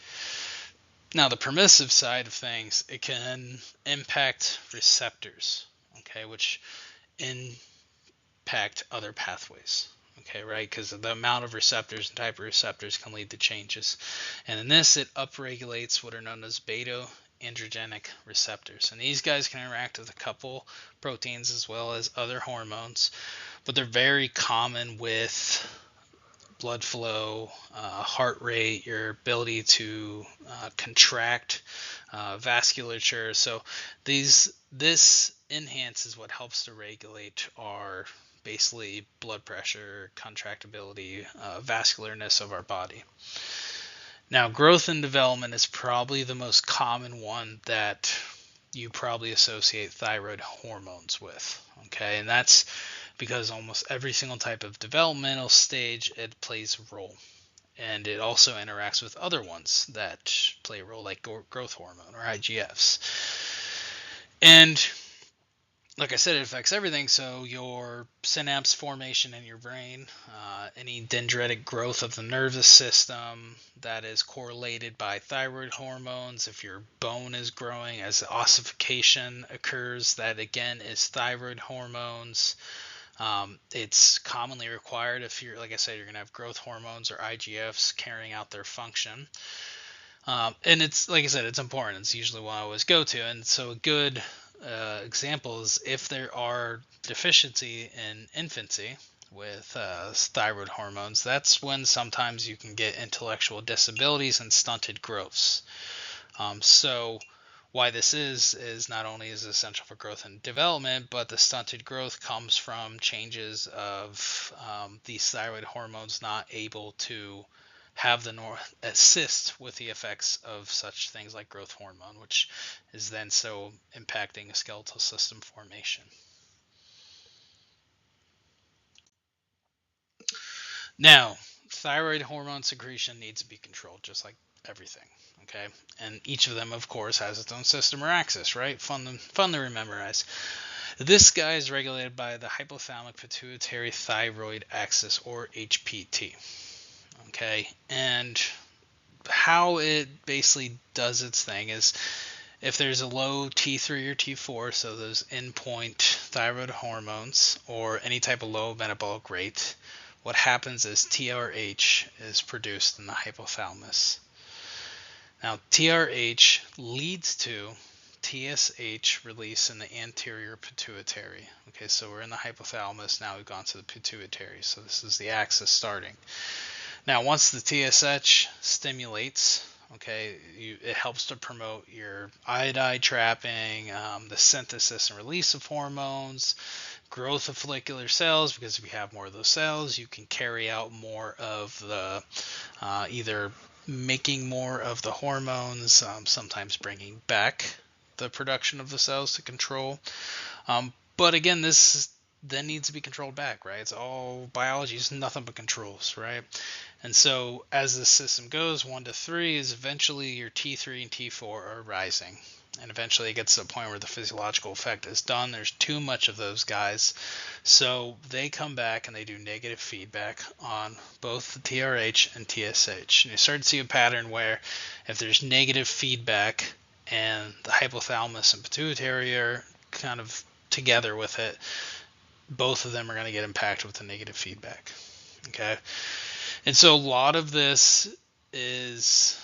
S1: Now, the permissive side of things, it can impact receptors, okay, which impact other pathways. Okay, right? Because the amount of receptors and type of receptors can lead to changes. And in this, it upregulates what are known as beta androgenic receptors, and these guys can interact with a couple proteins as well as other hormones, but they're very common with blood flow, heart rate, your ability to contract vasculature. So this enhances what helps to regulate our basically blood pressure, contractibility, vascularness of our body. Now, growth and development is probably the most common one that you probably associate thyroid hormones with, okay? And that's because almost every single type of developmental stage, it plays a role. And it also interacts with other ones that play a role, like growth hormone or IGFs. And like I said, it affects everything. So your synapse formation in your brain, any dendritic growth of the nervous system that is correlated by thyroid hormones. If your bone is growing, as ossification occurs, that again is thyroid hormones. It's commonly required if you're, like I said, you're going to have growth hormones or IGFs carrying out their function. And it's, like I said, it's important. It's usually what I always go to. And so a good examples, if there are deficiency in infancy with thyroid hormones, that's when sometimes you can get intellectual disabilities and stunted growths. So why this is not only is it essential for growth and development, but the stunted growth comes from changes of these thyroid hormones not able to have the assist with the effects of such things like growth hormone, which is then so impacting skeletal system formation. Now, thyroid hormone secretion needs to be controlled just like everything. Okay, and each of them, of course, has its own system or axis, right? Fun to memorize. This guy is regulated by the hypothalamic pituitary thyroid axis, or HPT. Okay, and how it basically does its thing is if there's a low T3 or T4, so those endpoint thyroid hormones, or any type of low metabolic rate, what happens is TRH is produced in the hypothalamus. Now, TRH leads to TSH release in the anterior pituitary. Okay, so we're in the hypothalamus, now we've gone to the pituitary, so this is the axis starting. Now, once the TSH stimulates, okay, it helps to promote your iodide trapping, the synthesis and release of hormones, growth of follicular cells, because if you have more of those cells, you can carry out more of the either making more of the hormones, sometimes bringing back the production of the cells to control. But again, this then needs to be controlled back, right? It's all biology is nothing but controls, right? And so as the system goes, 1 to 3 is eventually your T3 and T4 are rising. And eventually it gets to the point where the physiological effect is done. There's too much of those guys. So they come back and they do negative feedback on both the TRH and TSH. And you start to see a pattern where if there's negative feedback and the hypothalamus and pituitary are kind of together with it, both of them are going to get impacted with the negative feedback. Okay. And so a lot of this is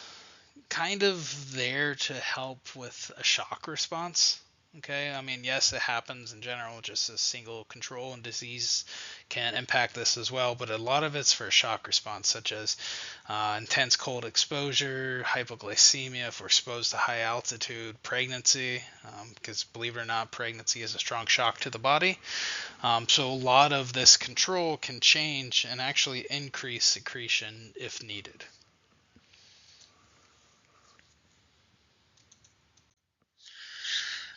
S1: kind of there to help with a shock response. Okay, I mean, yes, it happens in general, just a single control and disease can impact this as well, but a lot of it's for a shock response, such as intense cold exposure, hypoglycemia if we're exposed to high altitude, pregnancy, because believe it or not, pregnancy is a strong shock to the body. So a lot of this control can change and actually increase secretion if needed.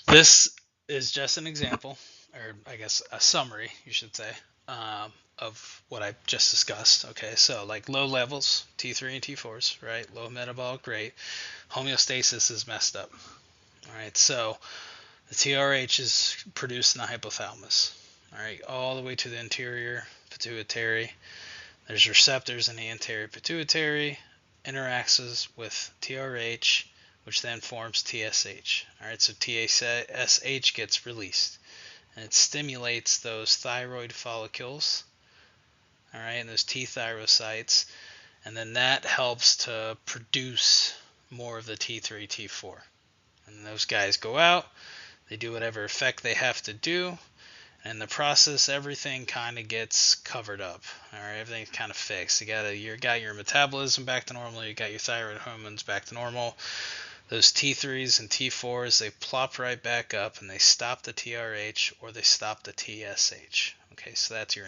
S1: This is just an example, or I guess a summary, you should say, of what I just discussed. Okay, so like low levels, T3 and T4s, right? Low metabolic rate, homeostasis is messed up. All right, so the TRH is produced in the hypothalamus. All right, all the way to the anterior pituitary. There's receptors in the anterior pituitary, interacts with TRH, which then forms TSH. All right, so TSH gets released, and it stimulates those thyroid follicles, all right, and those T thyrocytes, and then that helps to produce more of the T3, T4. And those guys go out, they do whatever effect they have to do, and in the process, everything kind of gets covered up. All right, everything's kind of fixed. You got your metabolism back to normal. You got your thyroid hormones back to normal. Those T3s and T4s, they plop right back up and they stop the TRH or they stop the TSH. Okay, so that's your